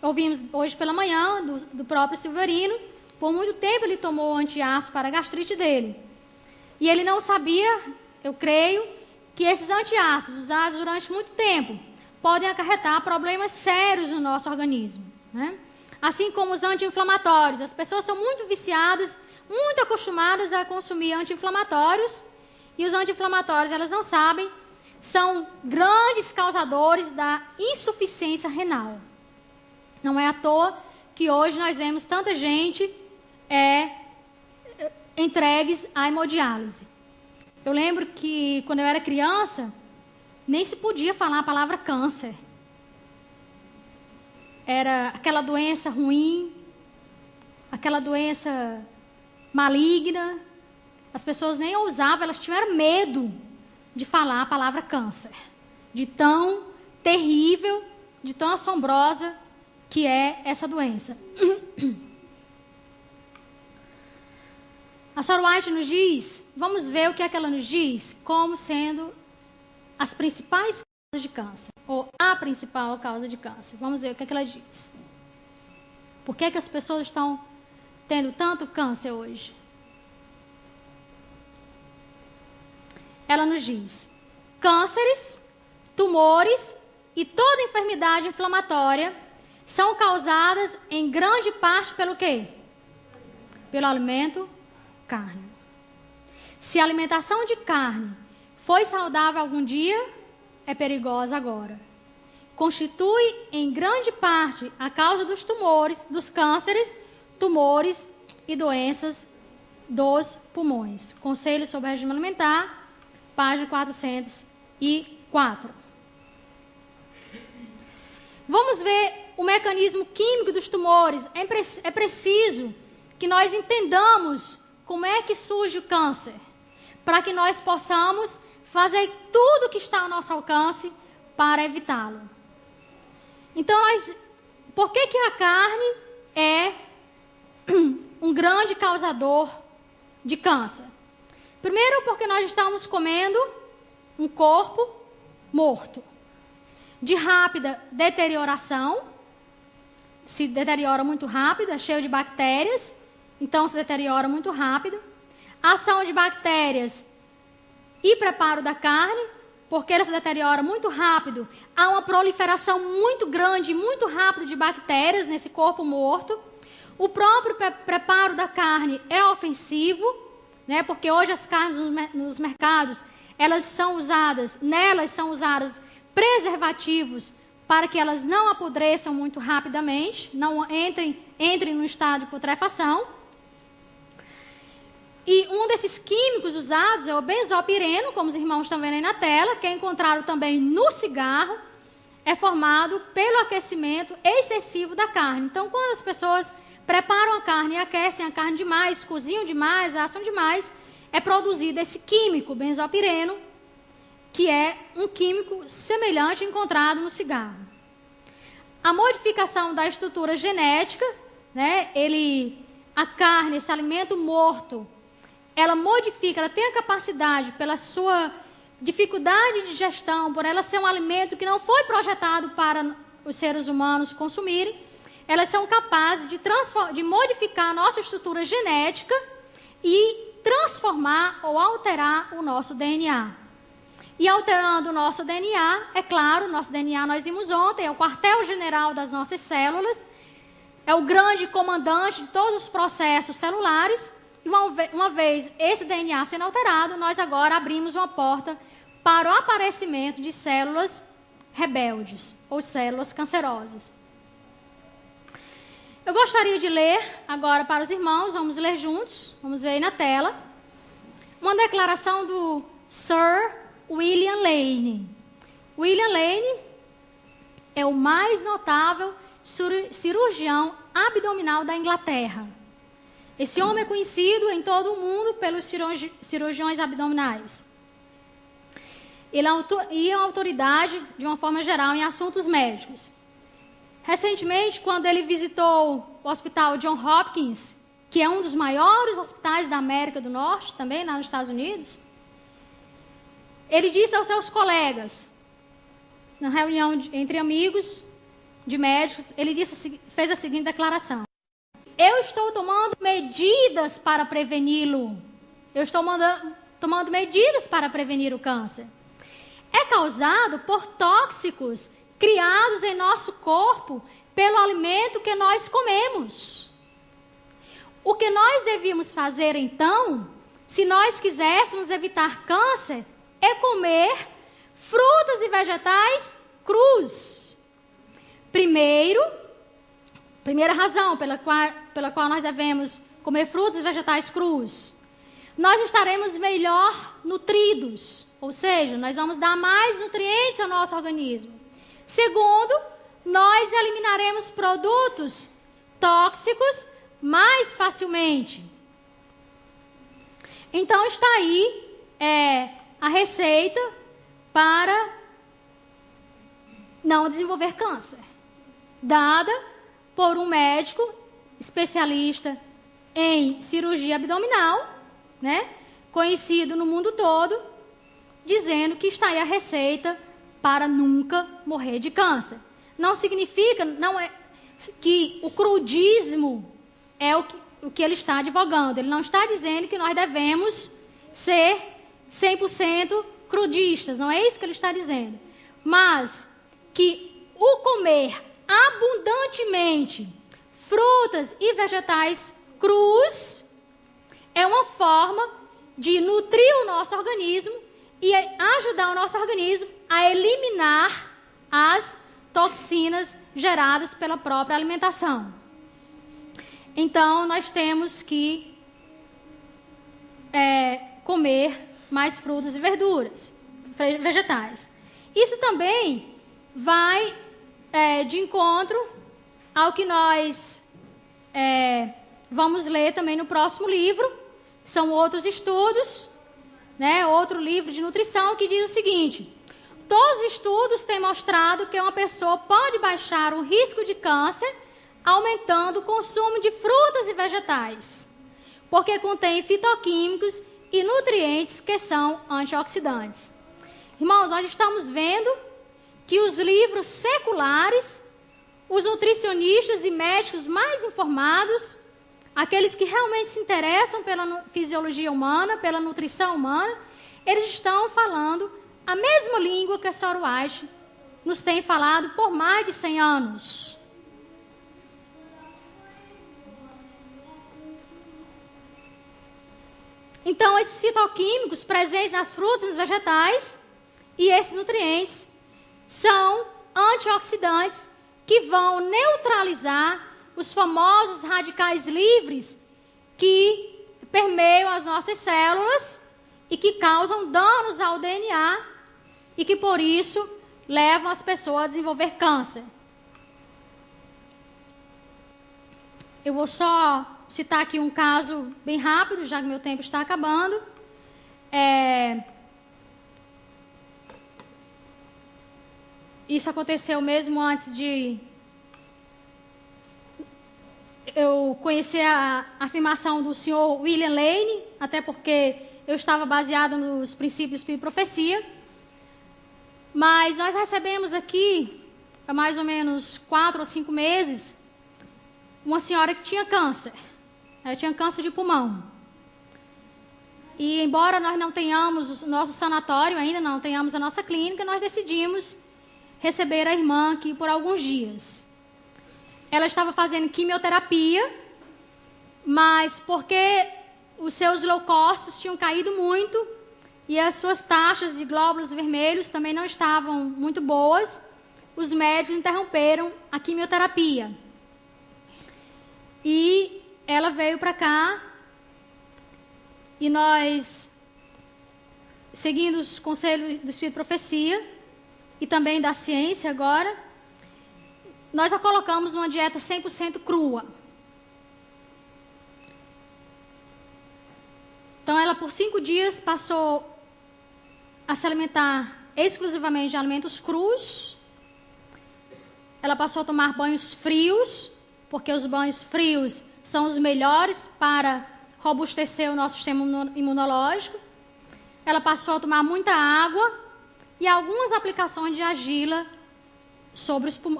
ouvimos hoje pela manhã do próprio Silverino. Por muito tempo ele tomou o antiácido para a gastrite dele. E ele não sabia, eu creio, que esses antiácidos usados durante muito tempo podem acarretar problemas sérios no nosso organismo, né? Assim como os anti-inflamatórios. As pessoas são muito viciadas, muito acostumadas a consumir anti-inflamatórios. E os anti-inflamatórios, elas não sabem, são grandes causadores da insuficiência renal. Não é à toa que hoje nós vemos tanta gente entregues à hemodiálise. Eu lembro que quando eu era criança, nem se podia falar a palavra câncer. Era aquela doença ruim, aquela doença maligna. As pessoas nem ousavam, elas tiveram medo de falar a palavra câncer. De tão terrível, de tão assombrosa que é essa doença. A Sora White nos diz, vamos ver o que é que ela nos diz, como sendo as principais causas de câncer, ou a principal causa de câncer. Vamos ver o que é que ela diz. Por que é que as pessoas estão tendo tanto câncer hoje? Ela nos diz, cânceres, tumores e toda enfermidade inflamatória são causadas em grande parte pelo quê? Pelo alimento carne. Se a alimentação de carne foi saudável algum dia, é perigosa agora. Constitui em grande parte a causa dos tumores, dos cânceres, tumores e doenças dos pulmões. Conselho sobre regime alimentar, página 404. Vamos ver o mecanismo químico dos tumores. É preciso que nós entendamos como é que surge o câncer, para que nós possamos fazer tudo o que está ao nosso alcance para evitá-lo. Então, por que a carne é um grande causador de câncer? Primeiro, porque nós estamos comendo um corpo morto, de rápida deterioração, se deteriora muito rápido, é cheio de bactérias, então se deteriora muito rápido. Ação de bactérias e preparo da carne, porque ela se deteriora muito rápido, há uma proliferação muito grande, muito rápida de bactérias nesse corpo morto. O próprio preparo da carne é ofensivo, né, porque hoje as carnes nos mercados, nelas são usados preservativos para que elas não apodreçam muito rapidamente, não entrem no estado de putrefação. E um desses químicos usados é o benzopireno, como os irmãos estão vendo aí na tela, que é encontrado também no cigarro, é formado pelo aquecimento excessivo da carne. Então, quando as pessoas preparam a carne e aquecem a carne demais, cozinham demais, assam demais, é produzido esse químico, benzopireno, que é um químico semelhante encontrado no cigarro. A modificação da estrutura genética, né, a carne, esse alimento morto, ela modifica, ela tem a capacidade, pela sua dificuldade de digestão, por ela ser um alimento que não foi projetado para os seres humanos consumirem, elas são capazes de modificar a nossa estrutura genética e transformar ou alterar o nosso DNA. E alterando o nosso DNA, é claro, o nosso DNA nós vimos ontem, é o quartel-general das nossas células, é o grande comandante de todos os processos celulares. E uma vez esse DNA sendo alterado, nós agora abrimos uma porta para o aparecimento de células rebeldes, ou células cancerosas. Eu gostaria de ler agora para os irmãos, vamos ler juntos, vamos ver aí na tela, uma declaração do Sir William Lane. William Lane é o mais notável cirurgião abdominal da Inglaterra. Esse homem é conhecido em todo o mundo pelos cirurgiões abdominais. Ele é uma autoridade, de uma forma geral, em assuntos médicos. Recentemente, quando ele visitou o Hospital John Hopkins, que é um dos maiores hospitais da América do Norte, também lá nos Estados Unidos, ele disse aos seus colegas, na reunião entre amigos de médicos, ele fez a seguinte declaração: eu estou tomando medidas para preveni-lo. Eu estou tomando medidas para prevenir o câncer. É causado por tóxicos criados em nosso corpo pelo alimento que nós comemos. O que nós devíamos fazer, então, se nós quiséssemos evitar câncer, é comer frutas e vegetais crus. Primeira razão pela qual nós devemos comer frutas e vegetais crus. Nós estaremos melhor nutridos, ou seja, nós vamos dar mais nutrientes ao nosso organismo. Segundo, nós eliminaremos produtos tóxicos mais facilmente. Então está aí a receita para não desenvolver câncer, dada por um médico especialista em cirurgia abdominal, né, conhecido no mundo todo, dizendo que está aí a receita para nunca morrer de câncer. Não significa, não é que o crudismo é o que ele está advogando. Ele não está dizendo que nós devemos ser 100% crudistas, não é isso que ele está dizendo. Mas que o comer abundantemente frutas e vegetais crus é uma forma de nutrir o nosso organismo e ajudar o nosso organismo a eliminar as toxinas geradas pela própria alimentação. Então, nós temos que comer mais frutas e verduras, vegetais. Isso também vai de encontro ao que nós vamos ler também no próximo livro. São outros estudos, né? Outro livro de nutrição que diz o seguinte: todos os estudos têm mostrado que uma pessoa pode baixar o risco de câncer aumentando o consumo de frutas e vegetais, porque contém fitoquímicos e nutrientes que são antioxidantes. Irmãos, nós estamos vendo que os livros seculares, os nutricionistas e médicos mais informados, aqueles que realmente se interessam pela fisiologia humana, pela nutrição humana, eles estão falando a mesma língua que a Sra. White nos tem falado por mais de 100 anos. Então, esses fitoquímicos presentes nas frutas e nos vegetais e esses nutrientes são antioxidantes que vão neutralizar os famosos radicais livres que permeiam as nossas células e que causam danos ao DNA e que, por isso, levam as pessoas a desenvolver câncer. Eu vou só citar aqui um caso bem rápido, já que meu tempo está acabando. Isso aconteceu mesmo antes de eu conhecer a afirmação do senhor William Lane, até porque eu estava baseada nos princípios de profecia. Mas nós recebemos aqui, há mais ou menos 4 ou 5 meses, uma senhora que tinha câncer. Ela tinha câncer de pulmão. E embora nós não tenhamos o nosso sanatório, ainda não tenhamos a nossa clínica, nós decidimos receber a irmã aqui por alguns dias. Ela estava fazendo quimioterapia, mas porque os seus leucócitos tinham caído muito e as suas taxas de glóbulos vermelhos também não estavam muito boas, os médicos interromperam a quimioterapia. E ela veio para cá e nós, seguindo os conselhos do Espírito de Profecia e também da ciência agora, nós a colocamos numa dieta 100% crua. Então ela por 5 dias passou a se alimentar exclusivamente de alimentos crus. Ela passou a tomar banhos frios, porque os banhos frios são os melhores para robustecer o nosso sistema imunológico. Ela passou a tomar muita água e algumas aplicações de argila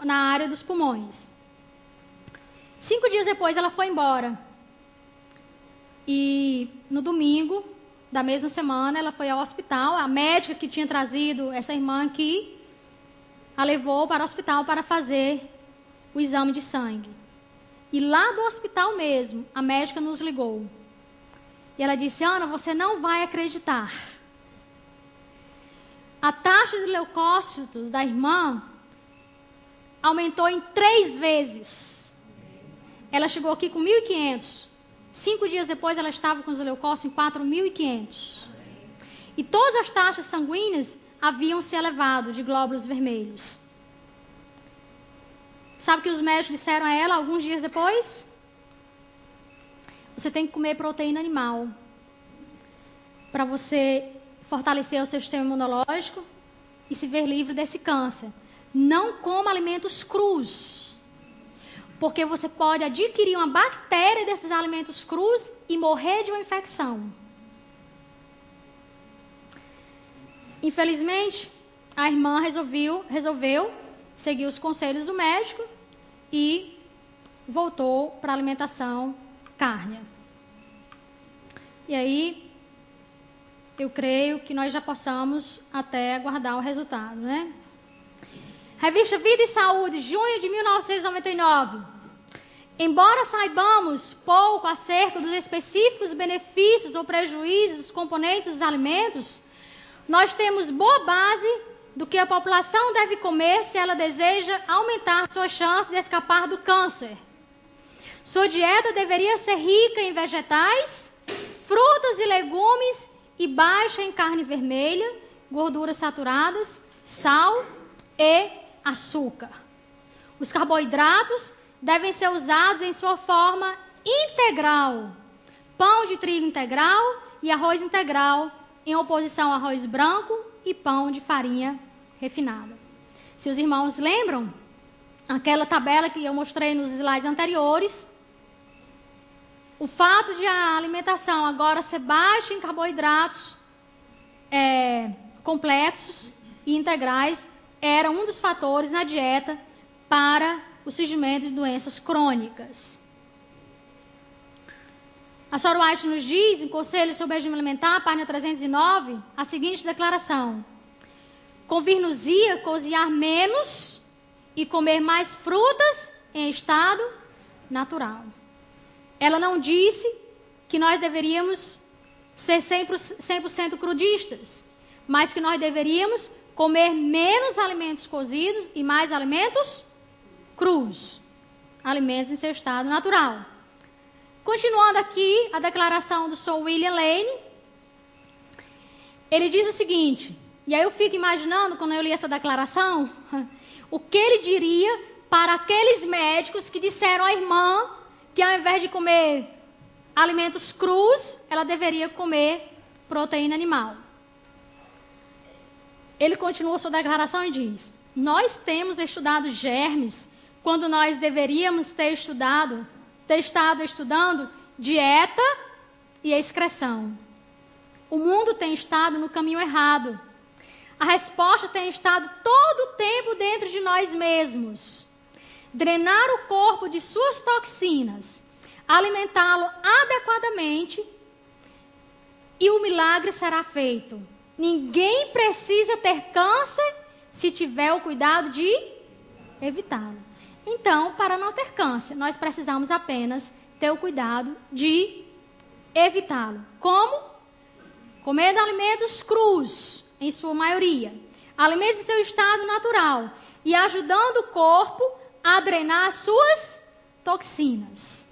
na área dos pulmões. 5 dias depois ela foi embora. E no domingo da mesma semana ela foi ao hospital. A médica que tinha trazido essa irmã aqui a levou para o hospital para fazer o exame de sangue. E lá do hospital mesmo, a médica nos ligou. E ela disse: Ana, você não vai acreditar. A taxa de leucócitos da irmã aumentou em 3 vezes. Ela chegou aqui com 1.500. 5 dias depois ela estava com os leucócitos em 4.500. E todas as taxas sanguíneas haviam se elevado de glóbulos vermelhos. Sabe o que os médicos disseram a ela alguns dias depois? Você tem que comer proteína animal para você fortalecer o seu sistema imunológico e se ver livre desse câncer. Não coma alimentos crus. porque você pode adquirir uma bactéria desses alimentos crus e morrer de uma infecção. Infelizmente, a irmã resolveu seguir os conselhos do médico e voltou para a alimentação cárnea. E aí, eu creio que nós já possamos até aguardar o resultado, né? Revista Vida e Saúde, junho de 1999. Embora saibamos pouco acerca dos específicos benefícios ou prejuízos dos componentes dos alimentos, nós temos boa base do que a população deve comer se ela deseja aumentar sua chance de escapar do câncer. Sua dieta deveria ser rica em vegetais, frutas e legumes e baixa em carne vermelha, gorduras saturadas, sal e açúcar. Os carboidratos devem ser usados em sua forma integral. Pão de trigo integral e arroz integral, em oposição ao arroz branco e pão de farinha refinada. Se os irmãos lembram, aquela tabela que eu mostrei nos slides anteriores, o fato de a alimentação agora ser baixa em carboidratos complexos e integrais era um dos fatores na dieta para o surgimento de doenças crônicas. A Sora White nos diz, em Conselho sobre o Regime Alimentar, página 309, a seguinte declaração: convir-nos-ia cozinhar menos e comer mais frutas em estado natural. Ela não disse que nós deveríamos ser 100% crudistas, mas que nós deveríamos comer menos alimentos cozidos e mais alimentos crus, alimentos em seu estado natural. Continuando aqui a declaração do Sr. William Lane, ele diz o seguinte, e aí eu fico imaginando, quando eu li essa declaração, o que ele diria para aqueles médicos que disseram à irmã que ao invés de comer alimentos crus, ela deveria comer proteína animal. Ele continua sua declaração e diz: nós temos estudado germes quando nós deveríamos ter estado estudando dieta e excreção. O mundo tem estado no caminho errado. A resposta tem estado todo o tempo dentro de nós mesmos. Drenar o corpo de suas toxinas, alimentá-lo adequadamente e o milagre será feito. Ninguém precisa ter câncer se tiver o cuidado de evitá-lo. Então, para não ter câncer, nós precisamos apenas ter o cuidado de evitá-lo. Como? Comendo alimentos crus, em sua maioria. Alimentos em seu estado natural. E ajudando o corpo a drenar as suas toxinas.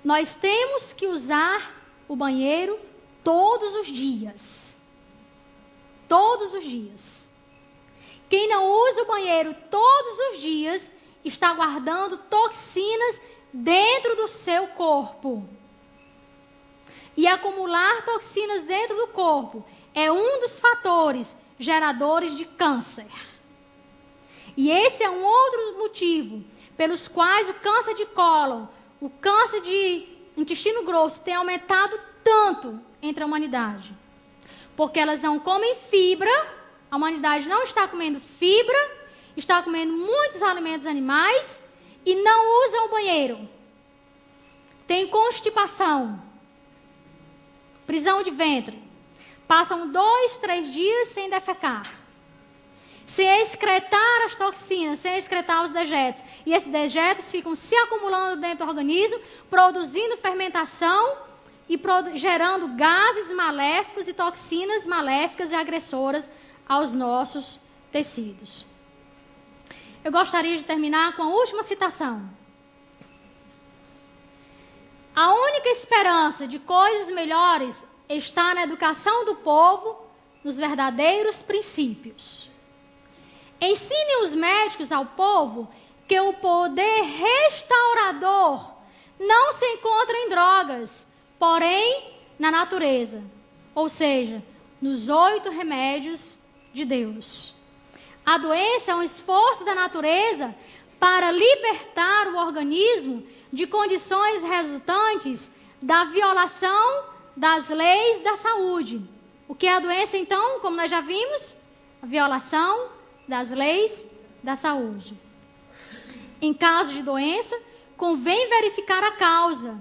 Nós temos que usar o banheiro todos os dias. Todos os dias. Quem não usa o banheiro todos os dias está guardando toxinas dentro do seu corpo. E acumular toxinas dentro do corpo é um dos fatores geradores de câncer. E esse é um outro motivo pelos quais o câncer de cólon, o câncer de intestino grosso tem aumentado tanto entre a humanidade. Porque elas não comem fibra. A humanidade não está comendo fibra, está comendo muitos alimentos animais e não usa o banheiro. Tem constipação, prisão de ventre. Passam 2, 3 dias sem defecar, sem excretar as toxinas, sem excretar os dejetos. E esses dejetos ficam se acumulando dentro do organismo, produzindo fermentação e gerando gases maléficos e toxinas maléficas e agressoras aos nossos tecidos. Eu gostaria de terminar com a última citação. A única esperança de coisas melhores está na educação do povo, nos verdadeiros princípios. Ensine os médicos ao povo que o poder restaurador não se encontra em drogas, porém na natureza, ou seja, nos 8 remédios de Deus. A doença é um esforço da natureza para libertar o organismo de condições resultantes da violação das leis da saúde. O que é a doença, então, como nós já vimos? A violação das leis da saúde. Em caso de doença, convém verificar a causa.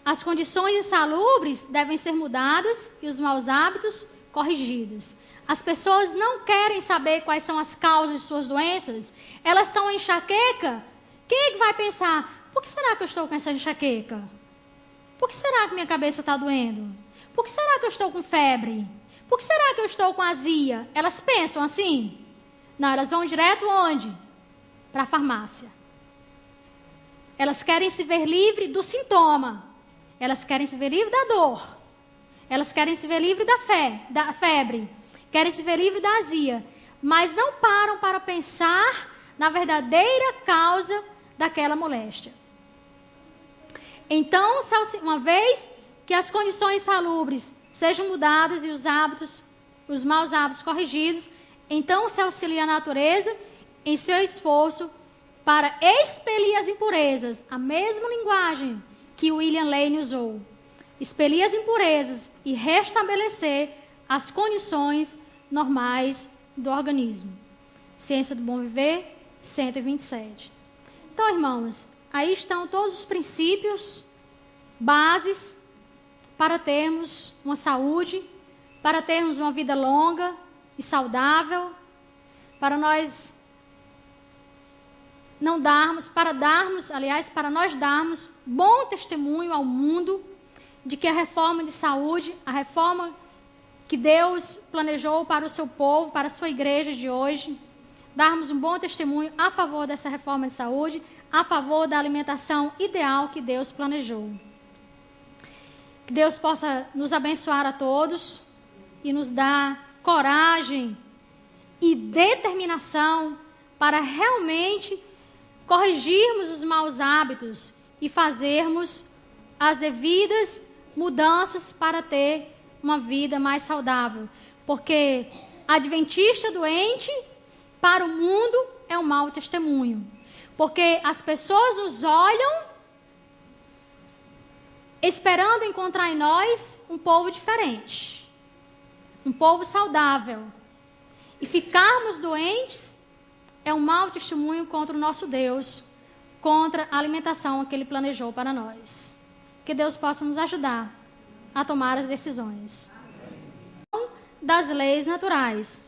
As condições insalubres devem ser mudadas e os maus hábitos corrigidos. As pessoas não querem saber quais são as causas de suas doenças. Elas estão em enxaqueca. Quem é que vai pensar, por que será que eu estou com essa enxaqueca? Por que será que minha cabeça está doendo? Por que será que eu estou com febre? Por que será que eu estou com azia? Elas pensam assim? Não, elas vão direto onde? Para a farmácia. Elas querem se ver livre do sintoma. Elas querem se ver livre da dor. Elas querem se ver livre da febre. Querem se ver livre da azia. Mas não param para pensar na verdadeira causa daquela moléstia. Então, uma vez que as condições salubres sejam mudadas e os maus hábitos corrigidos, então se auxilia a natureza em seu esforço para expelir as impurezas, a mesma linguagem que William Lane usou. Expelir as impurezas e restabelecer as condições normais do organismo. Ciência do Bom Viver, 127. Então, irmãos, aí estão todos os princípios, bases para termos uma saúde, para termos uma vida longa e saudável, para nós para nós darmos bom testemunho ao mundo de que a reforma de saúde, a reforma que Deus planejou para o seu povo, para a sua igreja de hoje, darmos um bom testemunho a favor dessa reforma de saúde, a favor da alimentação ideal que Deus planejou. Que Deus possa nos abençoar a todos e nos dar coragem e determinação para realmente corrigirmos os maus hábitos e fazermos as devidas mudanças para ter uma vida mais saudável. Porque adventista doente para o mundo é um mau testemunho. Porque as pessoas nos olham esperando encontrar em nós um povo diferente, um povo saudável. E ficarmos doentes é um mau testemunho contra o nosso Deus, contra a alimentação que Ele planejou para nós. Que Deus possa nos ajudar a tomar as decisões. Das leis naturais,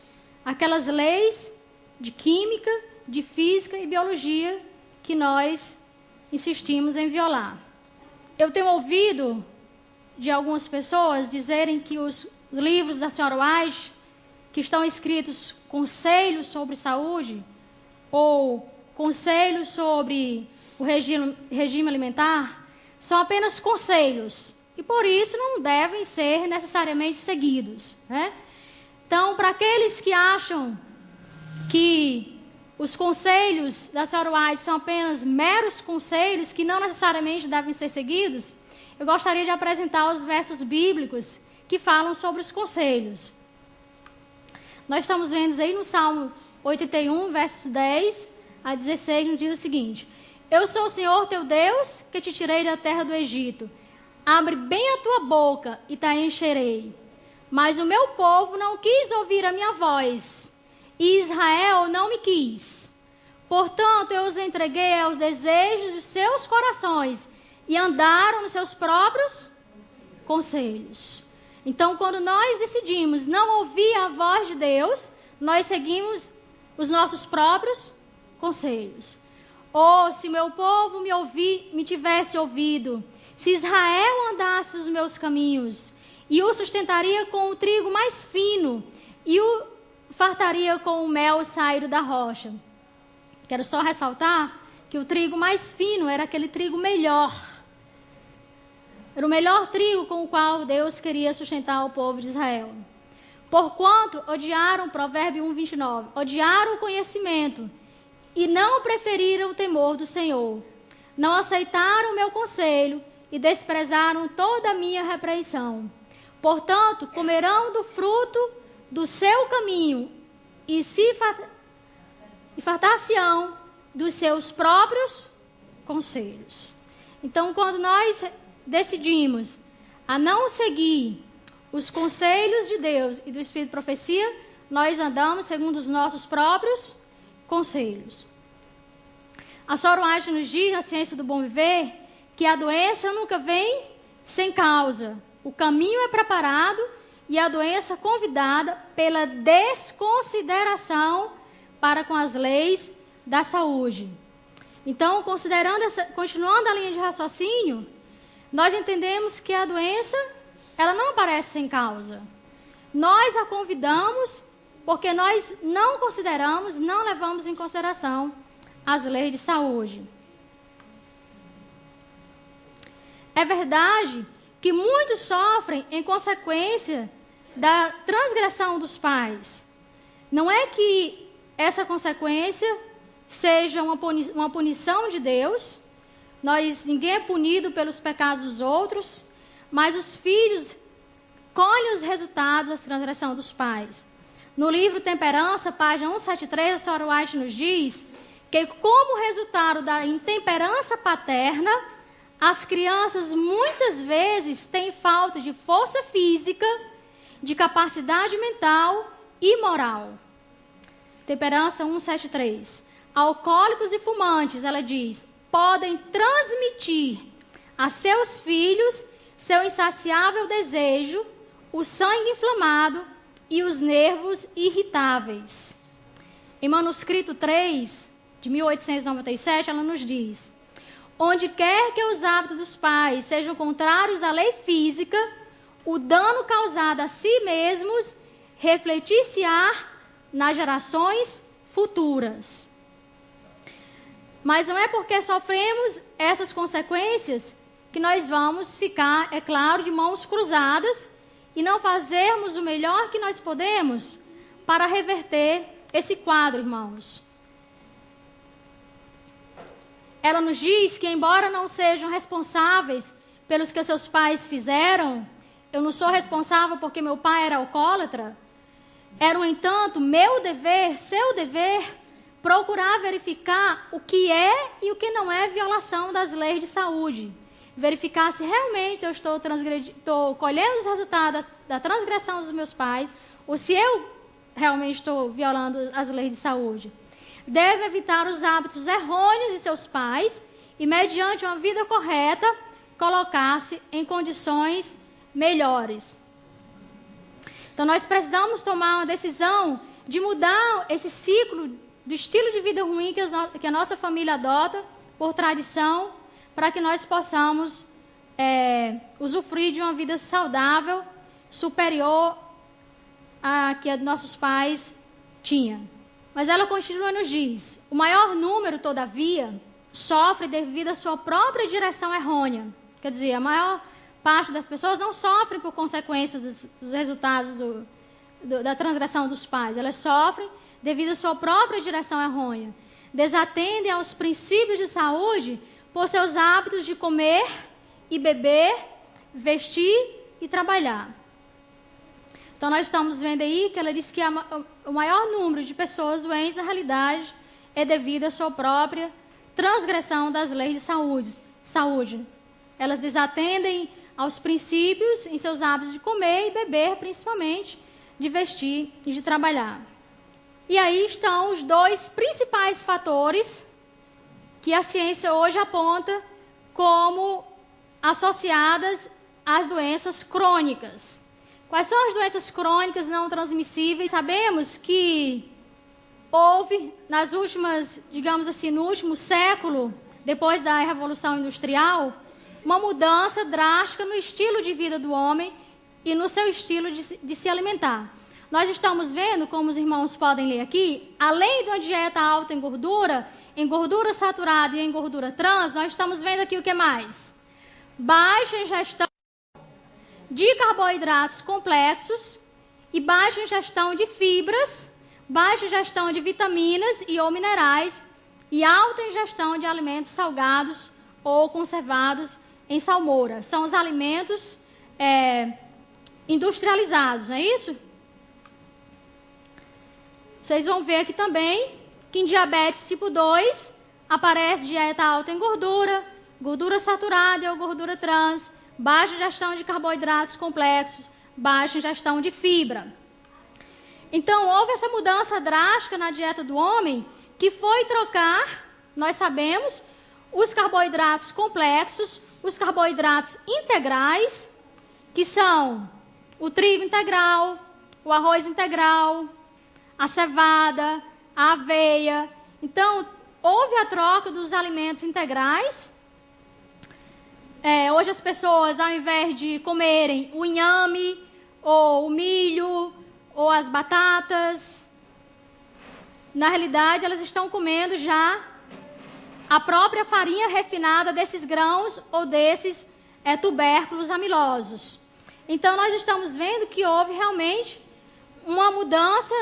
aquelas leis de química, de física e biologia que nós insistimos em violar. Eu tenho ouvido de algumas pessoas dizerem que os livros da senhora White, que estão escritos conselhos sobre saúde, ou conselhos sobre o regime alimentar, são apenas conselhos, e por isso não devem ser necessariamente seguidos, né? Então, para aqueles que acham que os conselhos da senhora White são apenas meros conselhos que não necessariamente devem ser seguidos, eu gostaria de apresentar os versos bíblicos que falam sobre os conselhos. Nós estamos vendo aí no Salmo 81, versos 10 a 16, nos diz o seguinte: Eu sou o Senhor teu Deus, que te tirei da terra do Egito. Abre bem a tua boca e te encherei. Mas o meu povo não quis ouvir a minha voz, e Israel não me quis. Portanto, eu os entreguei aos desejos dos seus corações, e andaram nos seus próprios conselhos. Então, quando nós decidimos não ouvir a voz de Deus, nós seguimos os nossos próprios conselhos. Ou se meu povo me tivesse ouvido, se Israel andasse os meus caminhos, e o sustentaria com o trigo mais fino, e o fartaria com o mel saído da rocha. Quero só ressaltar que o trigo mais fino era aquele trigo melhor. Era o melhor trigo com o qual Deus queria sustentar o povo de Israel. Porquanto odiaram, provérbio 1:29, odiaram o conhecimento e não preferiram o temor do Senhor. Não aceitaram o meu conselho e desprezaram toda a minha repreensão. Portanto, comerão do fruto do seu caminho e fartar-se-ão dos seus próprios conselhos. Então, quando nós decidimos a não seguir os conselhos de Deus e do Espírito de Profecia, nós andamos segundo os nossos próprios conselhos. A Sora White nos diz, na Ciência do Bom Viver, que a doença nunca vem sem causa. O caminho é preparado e a doença convidada pela desconsideração para com as leis da saúde. Então, continuando a linha de raciocínio, nós entendemos que a doença, ela não aparece sem causa. Nós a convidamos porque nós não consideramos, não levamos em consideração as leis de saúde. É verdade que muitos sofrem em consequência da transgressão dos pais. Não é que essa consequência seja uma punição de Deus. Ninguém é punido pelos pecados dos outros, mas os filhos colhem os resultados da transgressão dos pais. No livro Temperança, página 173, a Sora White nos diz que, como resultado da intemperança paterna, as crianças muitas vezes têm falta de força física, de capacidade mental e moral. Temperança 173. Alcoólicos e fumantes, ela diz, podem transmitir a seus filhos seu insaciável desejo, o sangue inflamado e os nervos irritáveis. Em manuscrito 3, de 1897, ela nos diz: onde quer que os hábitos dos pais sejam contrários à lei física, o dano causado a si mesmos refletir-se-á nas gerações futuras. Mas não é porque sofremos essas consequências que nós vamos ficar, é claro, de mãos cruzadas e não fazermos o melhor que nós podemos para reverter esse quadro, irmãos. Ela nos diz que, embora não sejam responsáveis pelos que seus pais fizeram, eu não sou responsável porque meu pai era alcoólatra, era, no entanto, meu dever, seu dever, procurar verificar o que é e o que não é violação das leis de saúde. Verificar se realmente eu estou colhendo os resultados da transgressão dos meus pais, ou se eu realmente estou violando as leis de saúde. Deve evitar os hábitos errôneos de seus pais e, mediante uma vida correta, colocar-se em condições melhores. Então, nós precisamos tomar uma decisão de mudar esse ciclo do estilo de vida ruim que a nossa família adota por tradição, para que nós possamos usufruir de uma vida saudável, superior à que nossos pais tinham. Mas ela continua e nos diz: o maior número, todavia, sofre devido à sua própria direção errônea. Quer dizer, a maior parte das pessoas não sofrem por consequências dos resultados da transgressão dos pais. Elas sofrem devido à sua própria direção errônea. Desatendem aos princípios de saúde por seus hábitos de comer e beber, vestir e trabalhar. Então, nós estamos vendo aí que ela diz que o maior número de pessoas doentes, na realidade, é devido à sua própria transgressão das leis de saúde. Elas desatendem aos princípios em seus hábitos de comer e beber, principalmente, de vestir e de trabalhar. E aí estão os dois principais fatores que a ciência hoje aponta como associadas às doenças crônicas. Quais são as doenças crônicas não transmissíveis? Sabemos que houve, nas últimas, digamos assim, no último século, depois da Revolução Industrial, uma mudança drástica no estilo de vida do homem e no seu estilo de se alimentar. Nós estamos vendo, como os irmãos podem ler aqui, além de uma dieta alta em gordura saturada e em gordura trans, nós estamos vendo aqui o que mais? Baixa ingestão de carboidratos complexos e baixa ingestão de fibras, baixa ingestão de vitaminas e ou minerais e alta ingestão de alimentos salgados ou conservados em salmoura. São os alimentos industrializados, não é isso? Vocês vão ver aqui também que em diabetes tipo 2 aparece dieta alta em gordura, gordura saturada ou gordura trans, baixa ingestão de carboidratos complexos, baixa ingestão de fibra. Então, houve essa mudança drástica na dieta do homem, que foi trocar, nós sabemos, os carboidratos complexos, os carboidratos integrais, que são o trigo integral, o arroz integral, a cevada, a aveia. Então, houve a troca dos alimentos integrais. Hoje as pessoas, ao invés de comerem o inhame, ou o milho, ou as batatas, na realidade elas estão comendo já a própria farinha refinada desses grãos ou desses tubérculos amilosos. Então nós estamos vendo que houve realmente uma mudança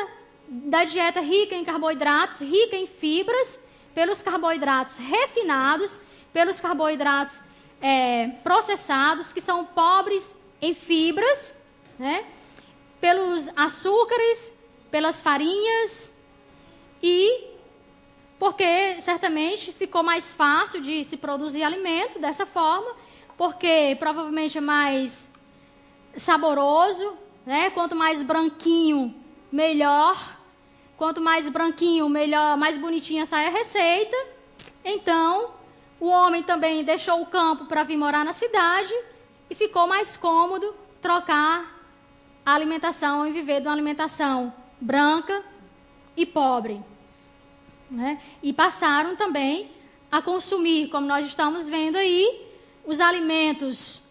da dieta rica em carboidratos, rica em fibras, pelos carboidratos refinados, pelos carboidratos processados, que são pobres em fibras, né? Pelos açúcares, pelas farinhas, e porque certamente ficou mais fácil de se produzir alimento dessa forma, porque provavelmente é mais saboroso, né? Quanto mais branquinho, melhor. Quanto mais branquinho, melhor, mais bonitinha sai a receita. Então, o homem também deixou o campo para vir morar na cidade e ficou mais cômodo trocar a alimentação e viver de uma alimentação branca e pobre, né? E passaram também a consumir, como nós estamos vendo aí, os alimentos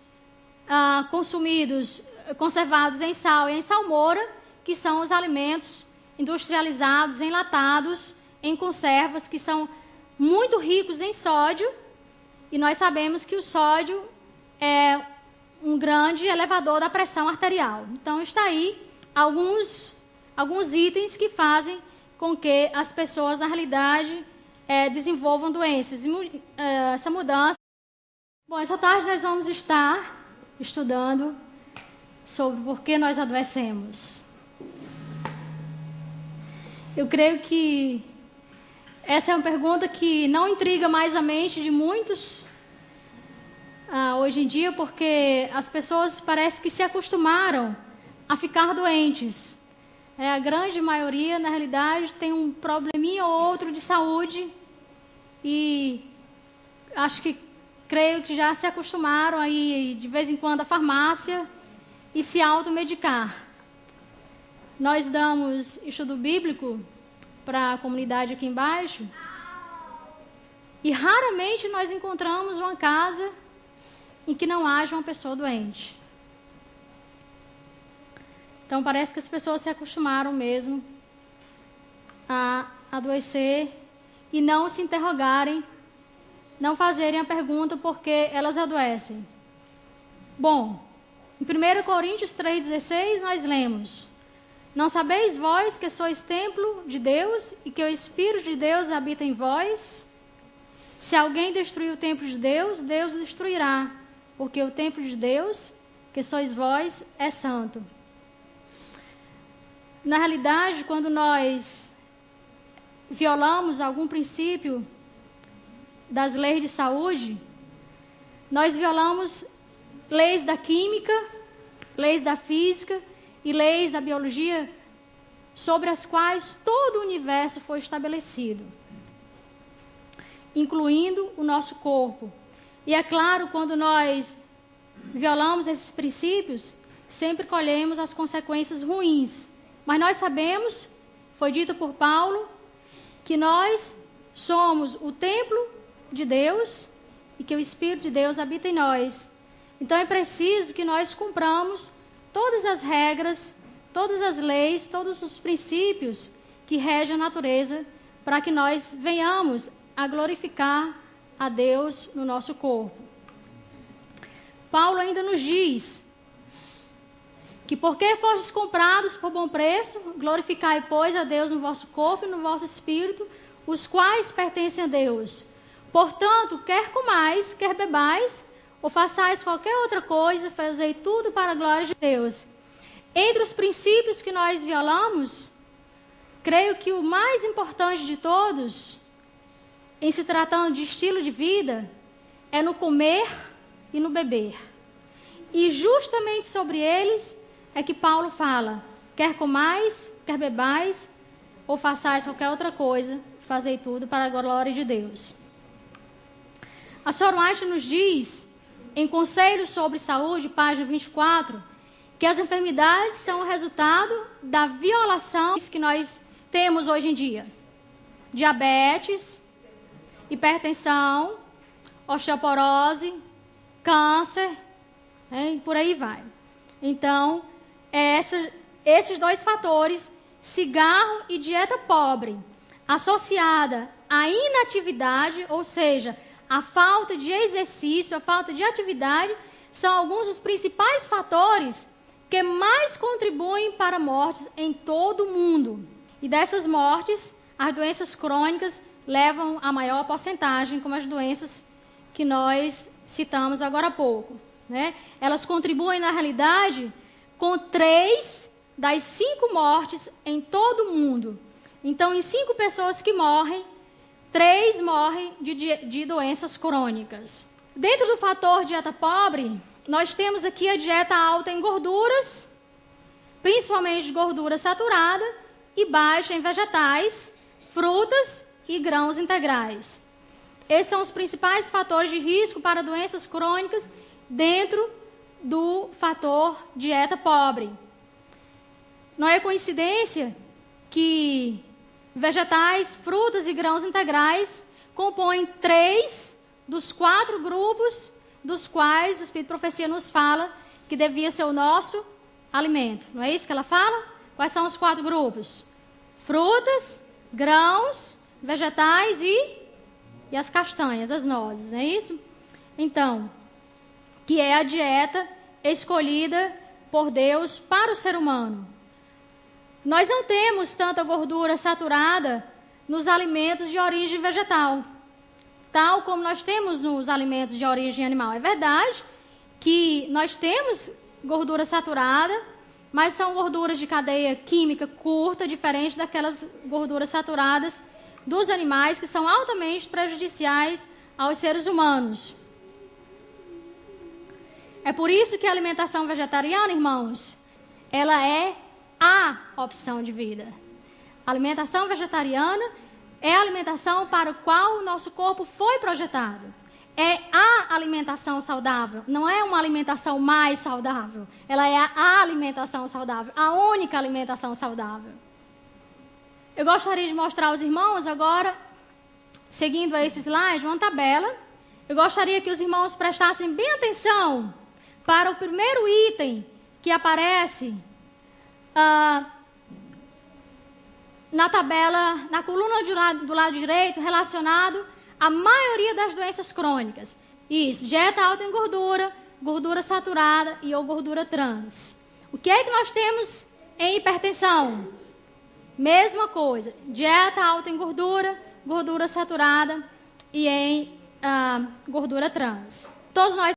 consumidos, conservados em sal e em salmoura, que são os alimentos industrializados, enlatados, em conservas, que são muito ricos em sódio, e nós sabemos que o sódio é um grande elevador da pressão arterial. Então, está aí alguns itens que fazem com que as pessoas, na realidade, desenvolvam doenças. Essa mudança... Bom, essa tarde nós vamos estar estudando sobre por que nós adoecemos. Eu creio que essa é uma pergunta que não intriga mais a mente de muitos hoje em dia, porque as pessoas parece que se acostumaram a ficar doentes. A grande maioria, na realidade, tem um probleminha ou outro de saúde e creio que já se acostumaram a ir de vez em quando à farmácia e se automedicar. Nós damos estudo bíblico para a comunidade aqui embaixo e raramente nós encontramos uma casa em que não haja uma pessoa doente. Então parece que as pessoas se acostumaram mesmo a adoecer e não se interrogarem, não fazerem a pergunta por que elas adoecem. Bom, em 1 Coríntios 3,16 nós lemos: não sabeis vós que sois templo de Deus e que o Espírito de Deus habita em vós? Se alguém destruir o templo de Deus, Deus o destruirá, porque o templo de Deus, que sois vós, é santo. Na realidade, quando nós violamos algum princípio das leis de saúde, nós violamos leis da química, leis da física e leis da biologia, sobre as quais todo o universo foi estabelecido, incluindo o nosso corpo. E é claro, quando nós violamos esses princípios, sempre colhemos as consequências ruins. Mas nós sabemos, foi dito por Paulo, que nós somos o templo de Deus e que o Espírito de Deus habita em nós. Então é preciso que nós cumpramos todas as regras, todas as leis, todos os princípios que regem a natureza, para que nós venhamos a glorificar a Deus no nosso corpo. Paulo ainda nos diz que porque fostes comprados por bom preço, glorificai, pois, a Deus no vosso corpo e no vosso espírito, os quais pertencem a Deus. Portanto, quer comais, quer bebais, ou façais qualquer outra coisa, fazei tudo para a glória de Deus. Entre os princípios que nós violamos, creio que o mais importante de todos em se tratando de estilo de vida, é no comer e no beber. E justamente sobre eles é que Paulo fala: quer comais, quer bebais, ou façais qualquer outra coisa, fazei tudo para a glória de Deus. A Sra. White nos diz, em Conselhos sobre Saúde, página 24, que as enfermidades são o resultado da violação que nós temos hoje em dia. Diabetes, hipertensão, osteoporose, câncer, e por aí vai. Então, esses dois fatores, cigarro e dieta pobre, associada à inatividade, ou seja, a falta de exercício, a falta de atividade, são alguns dos principais fatores que mais contribuem para mortes em todo o mundo. E dessas mortes, as doenças crônicas levam a maior porcentagem, como as doenças que nós citamos agora há pouco, né? Elas contribuem, na realidade, com 3 das 5 mortes em todo o mundo. Então, em 5 pessoas que morrem, 3 morrem de doenças crônicas. Dentro do fator dieta pobre, nós temos aqui a dieta alta em gorduras, principalmente gordura saturada, e baixa em vegetais, frutas e grãos integrais. Esses são os principais fatores de risco para doenças crônicas dentro do fator dieta pobre. Não é coincidência que vegetais, frutas e grãos integrais compõem 3 dos 4 grupos dos quais o Espírito de Profecia nos fala que devia ser o nosso alimento. Não é isso que ela fala? Quais são os 4 grupos? Frutas, grãos, vegetais e as castanhas, as nozes, não é isso? Então, que é a dieta escolhida por Deus para o ser humano. Nós não temos tanta gordura saturada nos alimentos de origem vegetal, tal como nós temos nos alimentos de origem animal. É verdade que nós temos gordura saturada, mas são gorduras de cadeia química curta, diferente daquelas gorduras saturadas dos animais, que são altamente prejudiciais aos seres humanos. É por isso que a alimentação vegetariana, irmãos, ela é a opção de vida. A alimentação vegetariana é a alimentação para a qual o nosso corpo foi projetado. É a alimentação saudável, não é uma alimentação mais saudável. Ela é a alimentação saudável, a única alimentação saudável. Eu gostaria de mostrar aos irmãos agora, seguindo a esse slide, uma tabela. Eu gostaria que os irmãos prestassem bem atenção para o primeiro item que aparece na tabela, na coluna do lado direito, relacionado à maioria das doenças crônicas. Isso, dieta alta em gordura, gordura saturada e ou gordura trans. O que é que nós temos em hipertensão? Mesma coisa, dieta alta em gordura, gordura saturada e em gordura trans. Todos nós